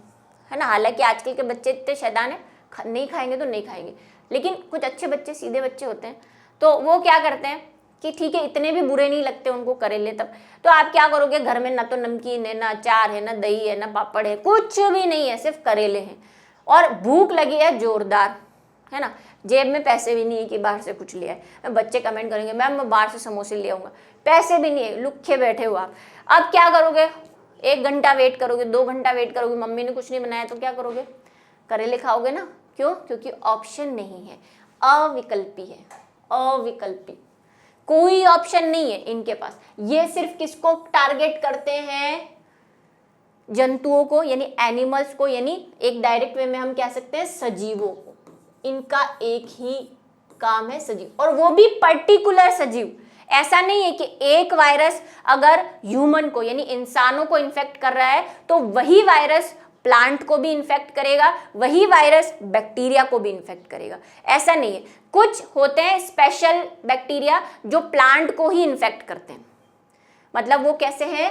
है ना, हालांकि आजकल के बच्चे इतने शैतान है, नहीं खाएंगे तो नहीं खाएंगे, लेकिन कुछ अच्छे बच्चे, सीधे बच्चे होते हैं, तो वो क्या करते हैं कि ठीक है, इतने भी बुरे नहीं लगते उनको करेले तब, तो आप क्या करोगे? घर में ना तो नमकीन है, ना अचार है, ना दही है, ना पापड़ है, कुछ भी नहीं है, सिर्फ करेले हैं, और भूख लगी है जोरदार, है ना, जेब में पैसे भी नहीं है कि बाहर से कुछ लिया है। बच्चे कमेंट करेंगे मैम मैं बाहर से समोसे ले आऊंगा, पैसे भी नहीं है, लुक्खे बैठे हो आप। अब क्या करोगे? 1 घंटा वेट करोगे, 2 घंटा वेट करोगे, मम्मी ने कुछ नहीं बनाया, तो क्या करोगे? करेले खाओगे ना। क्यों? क्योंकि ऑप्शन नहीं है, अविकल्पी है, अविकल्पी, कोई ऑप्शन नहीं है इनके पास। ये सिर्फ किसको टारगेट करते हैं? जंतुओं को, यानी एनिमल्स को, यानी एक डायरेक्ट वे में हम कह सकते हैं सजीवों को। इनका एक ही काम है, सजीव, और वो भी पर्टिकुलर सजीव। ऐसा नहीं है कि एक वायरस अगर ह्यूमन को यानी इंसानों को इन्फेक्ट कर रहा है तो वही वायरस प्लांट को भी इन्फेक्ट करेगा, वही वायरस बैक्टीरिया को भी इन्फेक्ट करेगा, ऐसा नहीं है। कुछ होते हैं स्पेशल बैक्टीरिया जो प्लांट को ही इन्फेक्ट करते हैं, मतलब वो कैसे हैं?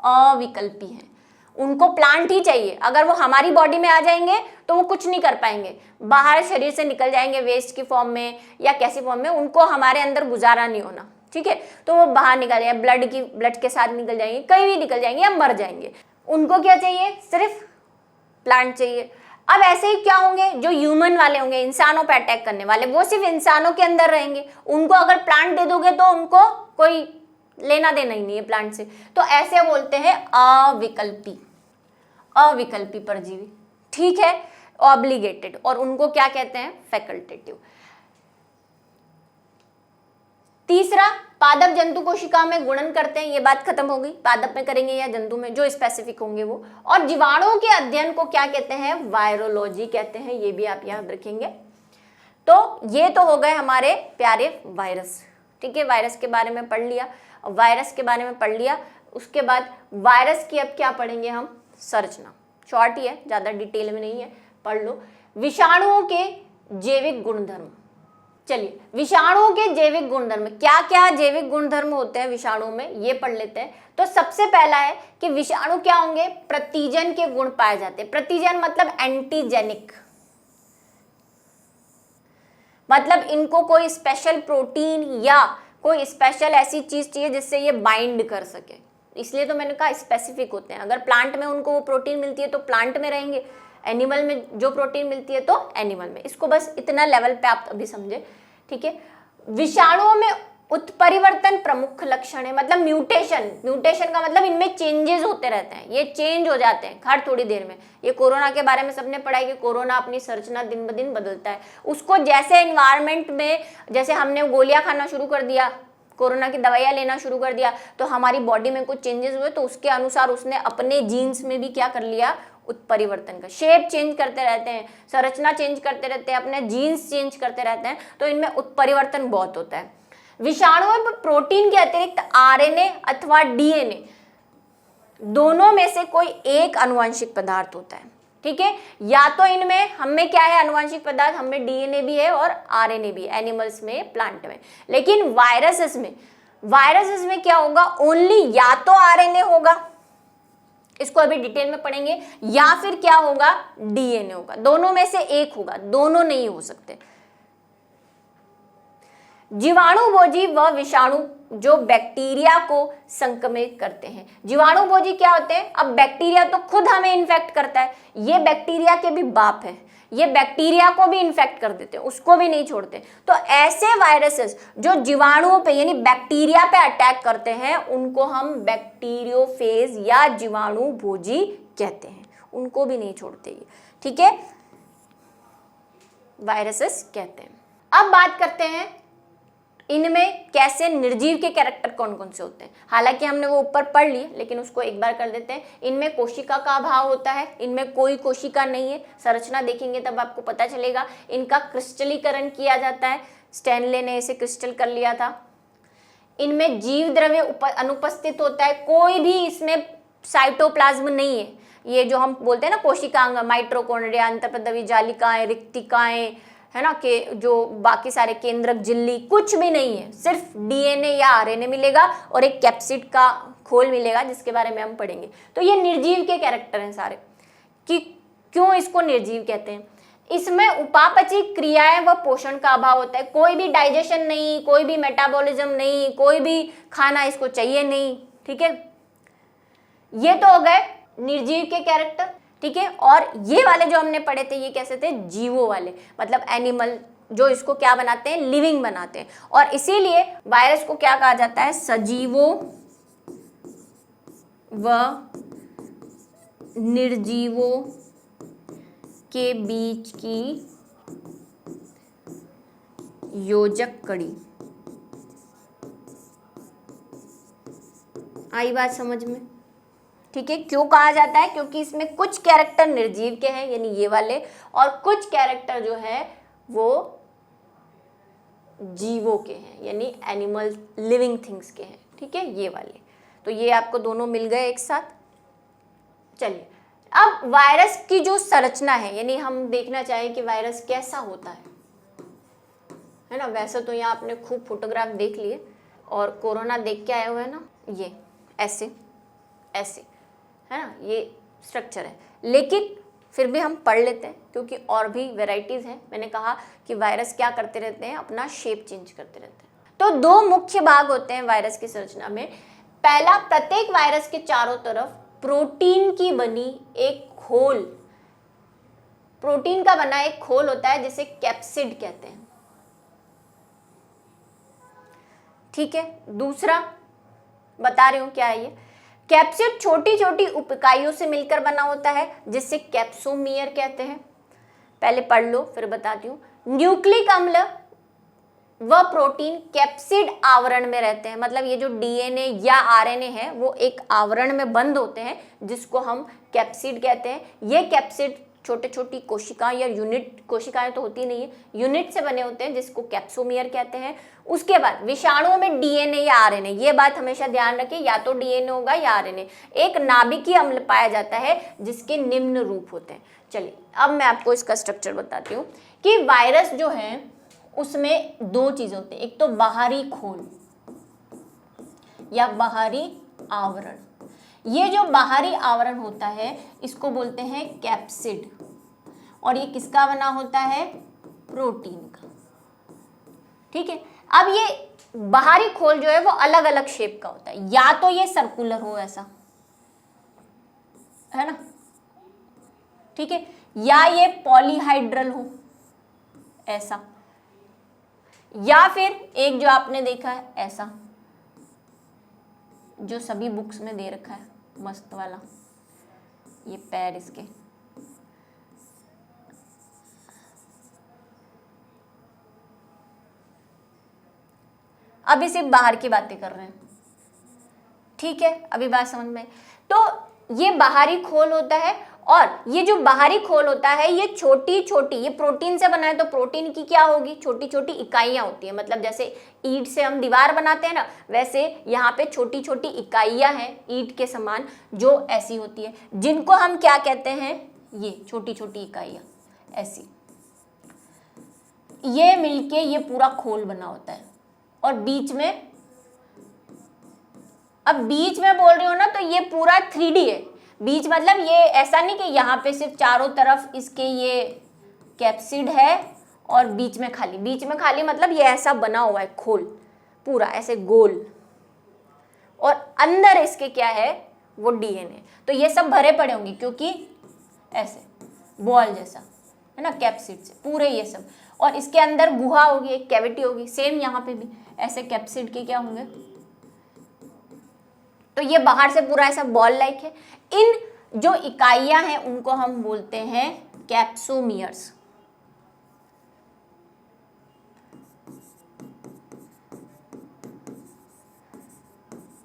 अविकल्पी हैं, उनको प्लांट ही चाहिए। अगर वो हमारी बॉडी में आ जाएंगे तो वो कुछ नहीं कर पाएंगे, बाहर शरीर से निकल जाएंगे वेस्ट की फॉर्म में या कैसी फॉर्म में, उनको हमारे अंदर गुजारा नहीं होना, ठीक है, तो वो बाहर निकल जाएंगे, ब्लड के साथ निकल जाएंगे, कहीं भी निकल जाएंगे या मर जाएंगे। उनको क्या चाहिए? सिर्फ प्लांट चाहिए। अब ऐसे ही क्या होंगे? जो ह्यूमन वाले होंगे, इंसानों पे अटैक करने वाले, वो सिर्फ इंसानों के अंदर रहेंगे, उनको अगर प्लांट दे दोगे तो उनको कोई लेना देना ही नहीं है प्लांट से। तो ऐसे बोलते हैं अविकल्पी, अविकल्पी परजीवी, ठीक है, ऑब्लिगेटेड, और उनको क्या कहते हैं? फैकल्टेटिव। तीसरा, पादप जंतु कोशिका में गुणन करते हैं, ये बात खत्म हो गई, पादप में करेंगे या जंतु में, जो स्पेसिफिक होंगे वो। और जीवाणुओं के अध्ययन को क्या कहते हैं? वायरोलॉजी कहते हैं, ये भी आप याद रखेंगे। तो ये तो हो गए हमारे प्यारे वायरस, ठीक है, वायरस के बारे में पढ़ लिया, वायरस के बारे में पढ़ लिया। उसके बाद वायरस की अब क्या पढ़ेंगे हम? संरचना, शॉर्ट ही है, ज्यादा डिटेल में नहीं है, पढ़ लो। विषाणुओं के जैविक गुणधर्म, चलिए विषाणुओं के जैविक गुणधर्म, क्या क्या जैविक गुणधर्म होते हैं विषाणु में, ये पढ़ लेते हैं। तो सबसे पहला है कि विषाणु क्या होंगे? प्रतिजन के गुण पाए जाते हैं। प्रतिजन मतलब एंटीजेनिक, मतलब इनको कोई स्पेशल प्रोटीन या कोई स्पेशल ऐसी चीज चाहिए जिससे ये बाइंड कर सके, इसलिए तो मैंने कहा स्पेसिफिक होते हैं। अगर प्लांट में उनको वो प्रोटीन मिलती है तो प्लांट में रहेंगे, एनिमल में जो प्रोटीन मिलती है तो एनिमल में। इसको बस इतना लेवल पे आप अभी समझे, ठीक है। विषाणुओं में उत्परिवर्तन प्रमुख लक्षण है, मतलब म्यूटेशन। म्यूटेशन का मतलब इनमें चेंजेस होते रहते हैं, ये चेंज हो जाते हैं हर थोड़ी देर में। ये कोरोना के बारे में सबने पढ़ा है कि कोरोना अपनी संरचना दिन ब दिन बदलता है। उसको जैसे एनवायरनमेंट में, जैसे हमने गोलियां खाना शुरू कर दिया, कोरोना की दवाइयाँ लेना शुरू कर दिया, तो हमारी बॉडी में कुछ चेंजेस हुए, तो उसके अनुसार उसने अपने जीन्स में भी क्या कर लिया? उत्परिवर्तन का। शेप चेंज करते रहते हैं, संरचना चेंज करते रहते हैं, अपने जीन्स चेंज करते रहते हैं, तो इनमें उत्परिवर्तन बहुत होता है। विषाणुओं में प्रोटीन के अतिरिक्त आरएनए अथवा डीएनए दोनों में से कोई एक आनुवंशिक पदार्थ होता है। ठीक है, या तो इनमें हमें क्या है आनुवंशिक पदार्थ, हमें डीएनए भी है और आरएनए भी, एनिमल्स में, प्लांट में। लेकिन वायरसेस में क्या होगा, ओनली या तो आरएनए होगा, इसको अभी डिटेल में पढ़ेंगे, या फिर क्या होगा, डीएनए होगा। दोनों में से एक होगा, दोनों नहीं हो सकते। जीवाणुभोजी व विषाणु जो बैक्टीरिया को संक्रमित करते हैं। जीवाणुभोजी क्या होते हैं, अब बैक्टीरिया तो खुद हमें इन्फेक्ट करता है, ये बैक्टीरिया के भी बाप है, ये बैक्टीरिया को भी इन्फेक्ट कर देते हैं, उसको भी नहीं छोड़ते। तो ऐसे वायरसेस जो जीवाणुओं पे यानी बैक्टीरिया पे अटैक करते हैं उनको हम बैक्टीरियोफेज या जीवाणुभोजी कहते हैं, उनको भी नहीं छोड़ते ये। ठीक है, वायरसेस कहते हैं। अब बात करते हैं इनमें कैसे निर्जीव के कैरेक्टर कौन कौन से होते हैं। हालांकि हमने वो ऊपर पढ़ लिए, लेकिन उसको एक बार कर देते हैं। इनमें कोशिका का अभाव होता है, इनमें कोई कोशिका नहीं है। संरचना देखेंगे तब आपको पता चलेगा। इनका क्रिस्टलीकरण किया जाता है, स्टैनले ने इसे क्रिस्टल कर लिया था। इनमें जीव द्रव्य अनुपस्थित होता है, कोई भी इसमें साइटोप्लाज्म नहीं है। ये जो हम बोलते हैं ना कोशिकांग, माइटोकॉन्ड्रिया, अंतःपदवी जालिकाएं, रिक्तिकाएं, है ना, कि जो बाकी सारे केंद्रक झिल्ली, कुछ भी नहीं है। सिर्फ डीएनए या आरएनए मिलेगा और एक कैप्सिड का खोल मिलेगा जिसके बारे में हम पढ़ेंगे। तो ये निर्जीव के कैरेक्टर हैं सारे। कि क्यों इसको निर्जीव कहते हैं, इसमें उपापचय क्रियाएं व पोषण का अभाव होता है। कोई भी डाइजेशन नहीं, कोई भी मेटाबॉलिज्म नहीं, कोई भी खाना इसको चाहिए नहीं। ठीक है, ये तो हो गए निर्जीव के कैरेक्टर। ठीक है, और ये वाले जो हमने पढ़े थे ये कैसे थे, जीवो वाले, मतलब एनिमल जो इसको क्या बनाते हैं, लिविंग बनाते हैं। और इसीलिए वायरस को क्या कहा जाता है, सजीवों व निर्जीवों के बीच की योजक कड़ी। आई बात समझ में। ठीक है, क्यों कहा जाता है, क्योंकि इसमें कुछ कैरेक्टर निर्जीव के हैं यानी ये वाले, और कुछ कैरेक्टर जो है वो जीवों के हैं यानी एनिमल लिविंग थिंग्स के हैं। ठीक है, ये वाले। तो ये आपको दोनों मिल गए एक साथ। चलिए, अब वायरस की जो संरचना है, यानी हम देखना चाहें कि वायरस कैसा होता है ना। वैसे तो यहाँ आपने खूब फोटोग्राफ देख लिए और कोरोना देख के आए हुए हैं ना, ये ऐसे ऐसे है ना, ये स्ट्रक्चर है। लेकिन फिर भी हम पढ़ लेते हैं क्योंकि और भी वेराइटीज़ हैं। मैंने कहा कि वायरस क्या करते रहते हैं, अपना शेप चेंज करते रहते हैं। तो दो मुख्य भाग होते हैं वायरस की संरचना में। पहला, प्रत्येक वायरस के चारों तरफ प्रोटीन की बनी एक खोल, प्रोटीन का बना एक खोल होता है जिसे कैप्सिड कहते हैं। ठीक है, दूसरा बता रही हूं क्या है ये। कैप्सिड छोटी छोटी उपइकाइयों से मिलकर बना होता है जिससे कैप्सोमियर कहते हैं। पहले पढ़ लो फिर बताती हूँ। न्यूक्लिक अम्ल व प्रोटीन कैप्सिड आवरण में रहते हैं, मतलब ये जो डीएनए या आरएनए है वो एक आवरण में बंद होते हैं जिसको हम कैप्सिड कहते हैं। ये कैप्सिड छोटे छोटी कोशिकाएं या यूनिट, कोशिकाएं तो होती नहीं है, यूनिट से बने होते हैं जिसको कैप्सोमियर कहते हैं। उसके बाद विषाणुओं में डीएनए या आरएनए, ये बात हमेशा ध्यान रखें, या तो डीएनए होगा या आरएनए। एक नाभिकीय अम्ल पाया जाता है जिसके निम्न रूप होते हैं। चलिए, अब मैं आपको इसका स्ट्रक्चर बताती हूँ कि वायरस जो है उसमें दो चीजें होती हैं। एक तो बाहरी खोल या बाहरी आवरण। ये जो बाहरी आवरण होता है इसको बोलते हैं कैप्सिड, और ये किसका बना होता है, प्रोटीन का। ठीक है, अब ये बाहरी खोल जो है वो अलग अलग शेप का होता है, या तो ये सर्कुलर हो ऐसा, है ना, ठीक है, या ये पॉलीहाइड्रल हो ऐसा, या फिर एक जो आपने देखा है ऐसा, जो सभी बुक्स में दे रखा है मस्त वाला, ये पैर इसके। अभी सिर्फ बाहर की बातें कर रहे हैं, ठीक है, अभी बात समझ में। तो ये बाहरी खोल होता है और ये जो बाहरी खोल होता है ये छोटी छोटी, ये प्रोटीन से बना है तो प्रोटीन की क्या होगी, छोटी छोटी इकाइयां होती हैं। मतलब जैसे ईंट से हम दीवार बनाते हैं ना, वैसे यहाँ पे छोटी छोटी इकाइयां हैं ईंट के समान जो ऐसी होती है, जिनको हम क्या कहते हैं, ये छोटी छोटी इकाइयां ऐसी, ये मिलके ये पूरा खोल बना होता है। और बीच में, अब बीच में बोल रही हूँ ना, तो ये पूरा 3D है। बीच मतलब ये ऐसा नहीं कि यहाँ पे सिर्फ चारों तरफ इसके ये कैप्सिड है और बीच में खाली, बीच में खाली मतलब ये ऐसा बना हुआ है खोल पूरा ऐसे गोल, और अंदर इसके क्या है, वो डीएनए। तो ये सब भरे पड़े होंगे क्योंकि ऐसे बॉल जैसा है ना, कैप्सिड से पूरे ये सब, और इसके अंदर गुहा होगी, एक कैविटी होगी। सेम यहाँ पे भी ऐसे कैप्सिड के क्या होंगे, तो ये बाहर से पूरा ऐसा बॉल लाइक है। इन जो इकाइयां हैं उनको हम बोलते हैं कैप्सोमियर्स।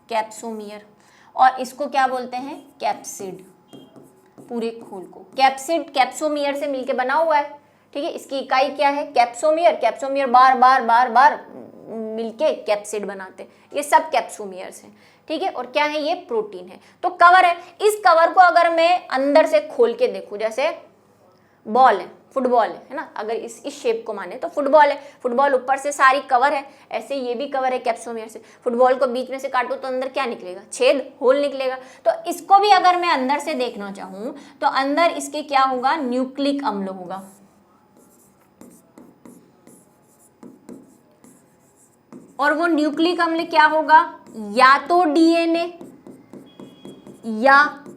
कैप्सोमियर, और इसको क्या बोलते हैं, कैप्सिड। पूरे खोल को कैप्सिड कैप्सोमियर से मिलके बना हुआ है, ठीक है। इसकी इकाई क्या है, कैप्सोमियर। कैप्सोमियर बार बार बार बार मिलके कैप्सिड बनाते हैं, ये सब कैप्सोमियर्स हैं, ठीक है। और क्या है, ये प्रोटीन है। तो कवर है, इस कवर को अगर मैं अंदर से खोल के देखूं, जैसे बॉल है, फुटबॉल है ना, अगर इस शेप को माने तो फुटबॉल है, फुटबॉल ऊपर से सारी कवर है, ऐसे ये भी कवर है कैप्सोमियर से। फुटबॉल को बीच में से काटूं तो अंदर क्या निकलेगा, छेद, होल निकलेगा। तो इसको भी अगर मैं अंदर से देखना चाहूं तो अंदर इसके क्या होगा, न्यूक्लिक अम्ल होगा। और वो न्यूक्लिक अम्ल क्या होगा, या तो डीएनए या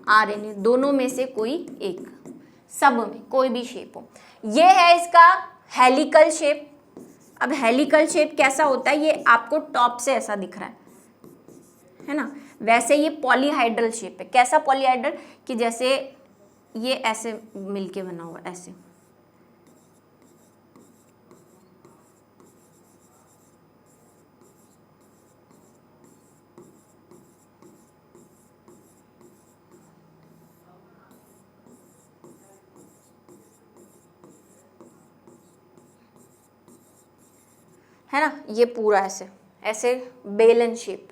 आरएनए, दोनों में से कोई एक, सब में कोई भी शेप हो। ये है इसका हेलिकल शेप। अब हेलिकल शेप कैसा होता है, ये आपको टॉप से ऐसा दिख रहा है ना, वैसे ये पॉलीहाइड्रल शेप है। कैसा पॉलीहाइड्रल, कि जैसे ये ऐसे मिलके बना हुआ ऐसे, है ना, ये पूरा ऐसे ऐसे बेलन शेप,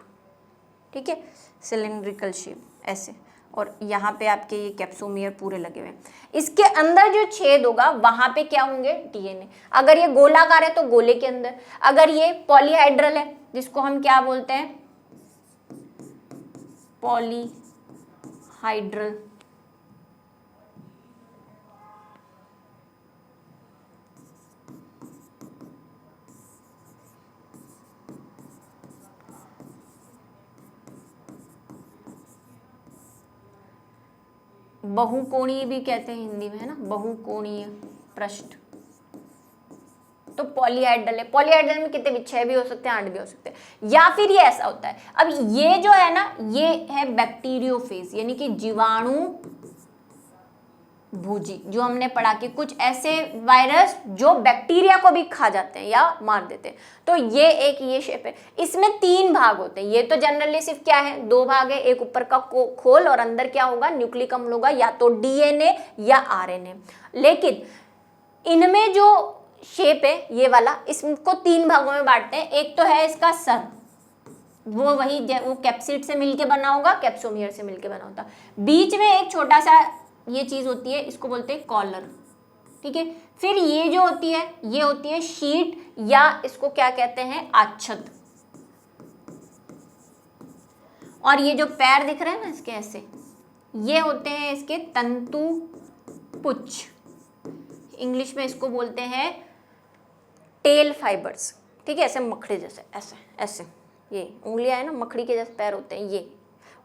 ठीक है, सिलिंड्रिकल शेप ऐसे, और यहाँ पे आपके ये कैप्सोमियर पूरे लगे हुए हैं। इसके अंदर जो छेद होगा वहां पे क्या होंगे, डीएनए। अगर ये गोलाकार है तो गोले के अंदर, अगर ये पॉलीहाइड्रल है जिसको हम क्या बोलते हैं, पॉलीहाइड्रल, बहुकोणीय भी कहते हैं हिंदी में, है ना, बहुकोणीय पृष्ठ। तो पॉलीहाइड्रल है, पॉलीहाइड्रल में कितने भी, 6 भी हो सकते हैं, 8 भी हो सकते हैं। या फिर ये ऐसा होता है, अब ये जो है ना, ये है बैक्टीरियोफेज, यानी कि जीवाणु भोजी, जो हमने पढ़ा कि कुछ ऐसे वायरस जो बैक्टीरिया को भी खा जाते हैं या मार देते हैं। तो ये एक ये शेप है। इसमें 3 भाग होते हैं। ये तो जनरली सिर्फ क्या है, 2 भाग है, एक ऊपर का खोल और अंदर क्या होगा, न्यूक्लिक अम्ल होगा, या तो डीएनए या आरएनए। लेकिन इनमें जो शेप है ये वाला, इसको 3 भागों में बांटते हैं। एक तो है इसका सर, वो कैप्सिड से मिलके बना होगा, कैप्सोमियर से मिलके बना होता। बीच में एक छोटा सा ये चीज होती है, इसको बोलते हैं कॉलर, ठीक है। फिर ये जो होती है, ये होती है शीट, या इसको क्या कहते हैं, आच्छद। और ये जो पैर दिख रहे हैं ना इसके ऐसे, ये होते हैं इसके तंतु पुच्छ। इंग्लिश में इसको बोलते हैं टेल फाइबर्स, ठीक है, ऐसे मकड़ी जैसे, ऐसे ऐसे ये उंगलियां है ना, मकड़ी के जैसे पैर होते हैं ये,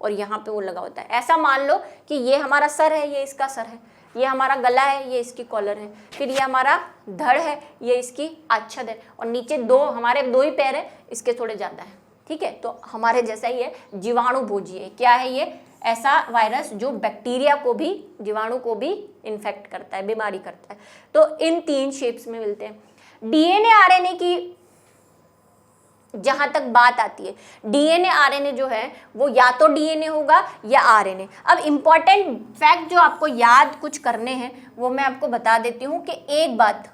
और यहाँ पे वो लगा होता है। ऐसा मान लो कि ये हमारा सर है, ये इसका सर है, ये हमारा गला है, ये इसकी कॉलर है, फिर ये हमारा धड़ है, ये इसकी आच्छद है, और नीचे हमारे 2 ही पैर है, इसके थोड़े ज़्यादा है, ठीक है। तो हमारे जैसा ही है, जीवाणु भोजी है। क्या है ये, ऐसा वायरस जो बैक्टीरिया को भी, जीवाणु को भी इन्फेक्ट करता है, बीमारी करता है। तो इन 3 शेप्स में मिलते हैं। डीएनए आरएनए की जहां तक बात आती है डीएनए आरएनए जो है वो या तो डीएनए होगा या आरएनए। अब इंपॉर्टेंट फैक्ट जो आपको याद कुछ करने हैं वो मैं आपको बता देती हूं कि एक बात,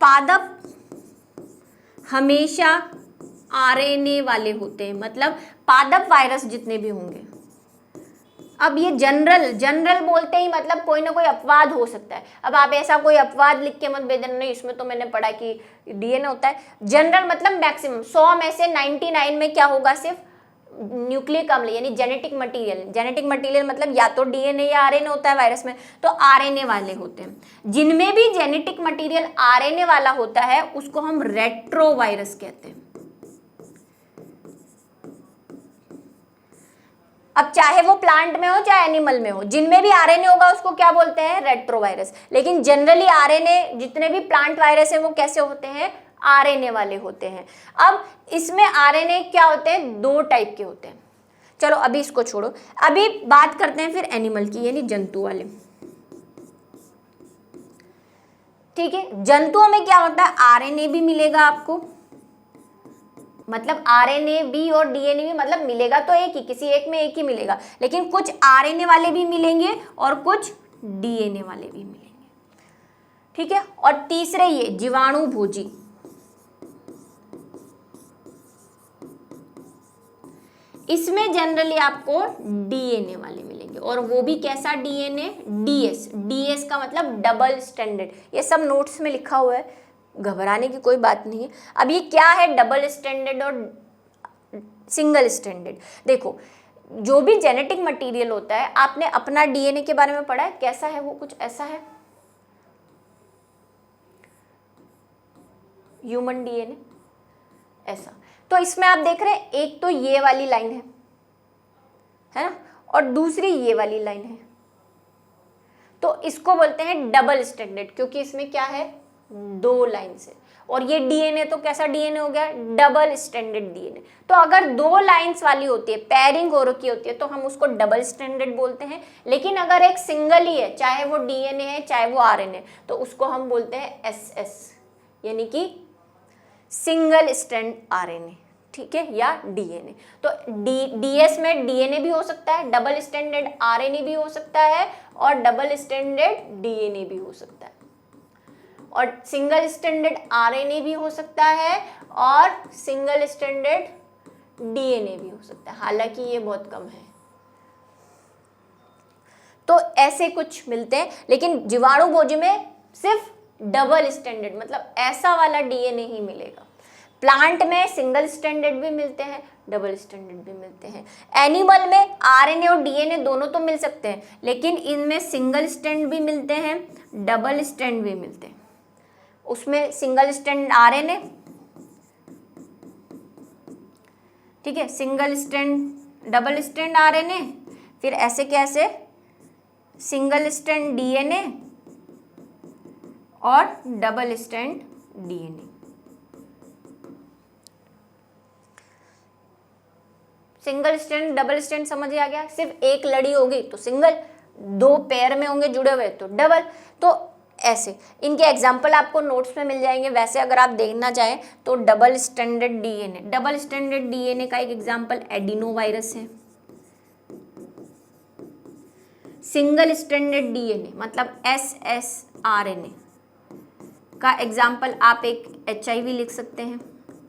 पादप हमेशा आरएनए वाले होते हैं, मतलब पादप वायरस जितने भी होंगे। अब ये जनरल बोलते ही मतलब कोई ना कोई अपवाद हो सकता है। अब आप ऐसा कोई अपवाद लिख के मत भेजना, नहीं इसमें तो मैंने पढ़ा कि डीएनए होता है। जनरल मतलब मैक्सिमम 100 में से 99 में क्या होगा, सिर्फ न्यूक्लिक अम्ल यानी जेनेटिक मटेरियल मतलब या तो डीएनए या आरएनए होता है वायरस में, तो आरएनए वाले होते हैं। जिनमें भी जेनेटिक मटेरियल आरएनए वाला होता है उसको हम रेट्रोवायरस कहते हैं। अब चाहे वो प्लांट में हो चाहे एनिमल में हो, जिनमें भी आरएनए होगा उसको क्या बोलते हैं, रेट्रोवायरस। लेकिन जनरली आरएनए जितने भी प्लांट वायरस है वो कैसे होते हैं, आरएनए वाले होते हैं। अब इसमें आरएनए क्या होते हैं, 2 टाइप के होते हैं। चलो अभी इसको छोड़ो, अभी बात करते हैं फिर एनिमल की यानी जंतु वाले। ठीक है, जंतुओं में क्या होता है, आरएनए भी मिलेगा आपको, मतलब आरएनए भी और डीएनए भी मतलब मिलेगा तो एक ही, किसी एक में एक ही मिलेगा, लेकिन कुछ आरएनए वाले भी मिलेंगे और कुछ डीएनए वाले भी मिलेंगे। ठीक है, और तीसरे ये जीवाणु भोजी, इसमें जनरली आपको डीएनए वाले मिलेंगे, और वो भी कैसा डीएनए, डीएस का मतलब डबल स्टैंडर्ड। ये सब नोट्स में लिखा हुआ है, घबराने की कोई बात नहीं है। अब ये क्या है डबल स्टैंडर्ड और सिंगल स्टैंडर्ड। देखो जो भी जेनेटिक मटेरियल होता है, आपने अपना डीएनए के बारे में पढ़ा है, कैसा है वो, कुछ ऐसा है ह्यूमन डीएनए ऐसा। तो इसमें आप देख रहे हैं एक तो ये वाली लाइन है ना, और दूसरी ये वाली लाइन है, तो इसको बोलते हैं डबल स्टैंडर्ड, क्योंकि इसमें क्या है 2 लाइन से। और ये डीएनए तो कैसा डीएनए हो गया, डबल स्टैंडर्ड डीएनए। तो अगर 2 लाइंस वाली होती है, पेयरिंग हो रखी होती है, तो हम उसको डबल स्टैंडर्ड बोलते हैं। लेकिन अगर एक सिंगल ही है, चाहे वो डीएनए है चाहे वो आरएनए, तो उसको हम बोलते हैं एसएस यानी कि सिंगल स्टैंड आरएनए। ठीक है, या डीएनए। तो डीएस में डीएनए भी हो सकता है, डबल स्टैंडर्ड आरएनए भी हो सकता है, और डबल स्टैंडर्ड डीएनए भी हो सकता है, और सिंगल स्टैंडर्ड आरएनए भी हो सकता है, और सिंगल स्टैंडर्ड डीएनए भी हो सकता है। हालांकि ये बहुत कम है। तो ऐसे कुछ मिलते हैं, लेकिन जीवाणु भोजी में सिर्फ डबल स्टैंडर्ड मतलब ऐसा वाला डीएनए ही मिलेगा। प्लांट में सिंगल स्टैंडर्ड भी मिलते हैं, डबल स्टैंडर्ड भी मिलते हैं। एनिमल में आरएनए और डीएनए दोनों तो मिल सकते हैं, लेकिन इनमें सिंगल स्टैंड भी मिलते हैं, डबल स्टैंड भी मिलते हैं। उसमें सिंगल स्टैंड आरएनए, ठीक है, single stand double stand RNA, फिर ऐसे कैसे सिंगल स्टैंड डीएनए और double stand DNA. Single stand double stand समझ आ गया। सिर्फ एक लड़ी होगी तो सिंगल, 2 पेयर में होंगे जुड़े हुए तो डबल। तो ऐसे इनके एग्जाम्पल आपको नोट्स में मिल जाएंगे। वैसे अगर आप देखना चाहें तो डबल स्टैंडर्ड डीएनए का एक एग्जाम्पल एडिनो वायरस है। सिंगल स्टैंडर्ड डीएनए मतलब SSRNA का एग्जाम्पल आप एक HIV लिख सकते हैं।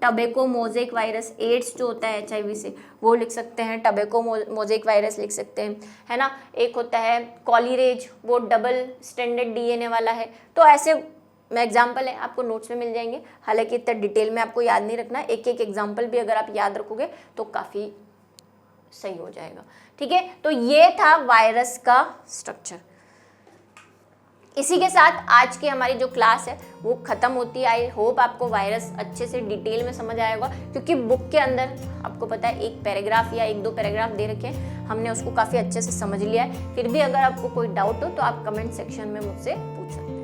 टबेको मोज़ेक वायरस, एड्स जो होता है HIV से, वो लिख सकते हैं, टबेको मोज़ेक वायरस लिख सकते हैं, है ना। एक होता है कॉलीरेज, वो डबल स्टैंडर्ड डीएनए वाला है। तो ऐसे एग्जाम्पल है, आपको नोट्स में मिल जाएंगे। हालांकि इतना डिटेल में आपको याद नहीं रखना, एक एक एग्जाम्पल भी अगर आप याद रखोगे तो काफ़ी सही हो जाएगा। ठीक है, तो ये था वायरस का स्ट्रक्चर। इसी के साथ आज की हमारी जो क्लास है वो ख़त्म होती है। आई होप आपको वायरस अच्छे से डिटेल में समझ आएगा, क्योंकि बुक के अंदर आपको पता है एक पैराग्राफ या 1-2 पैराग्राफ दे रखे हैं, हमने उसको काफ़ी अच्छे से समझ लिया है। फिर भी अगर आपको कोई डाउट हो तो आप कमेंट सेक्शन में मुझसे पूछ सकते हैं।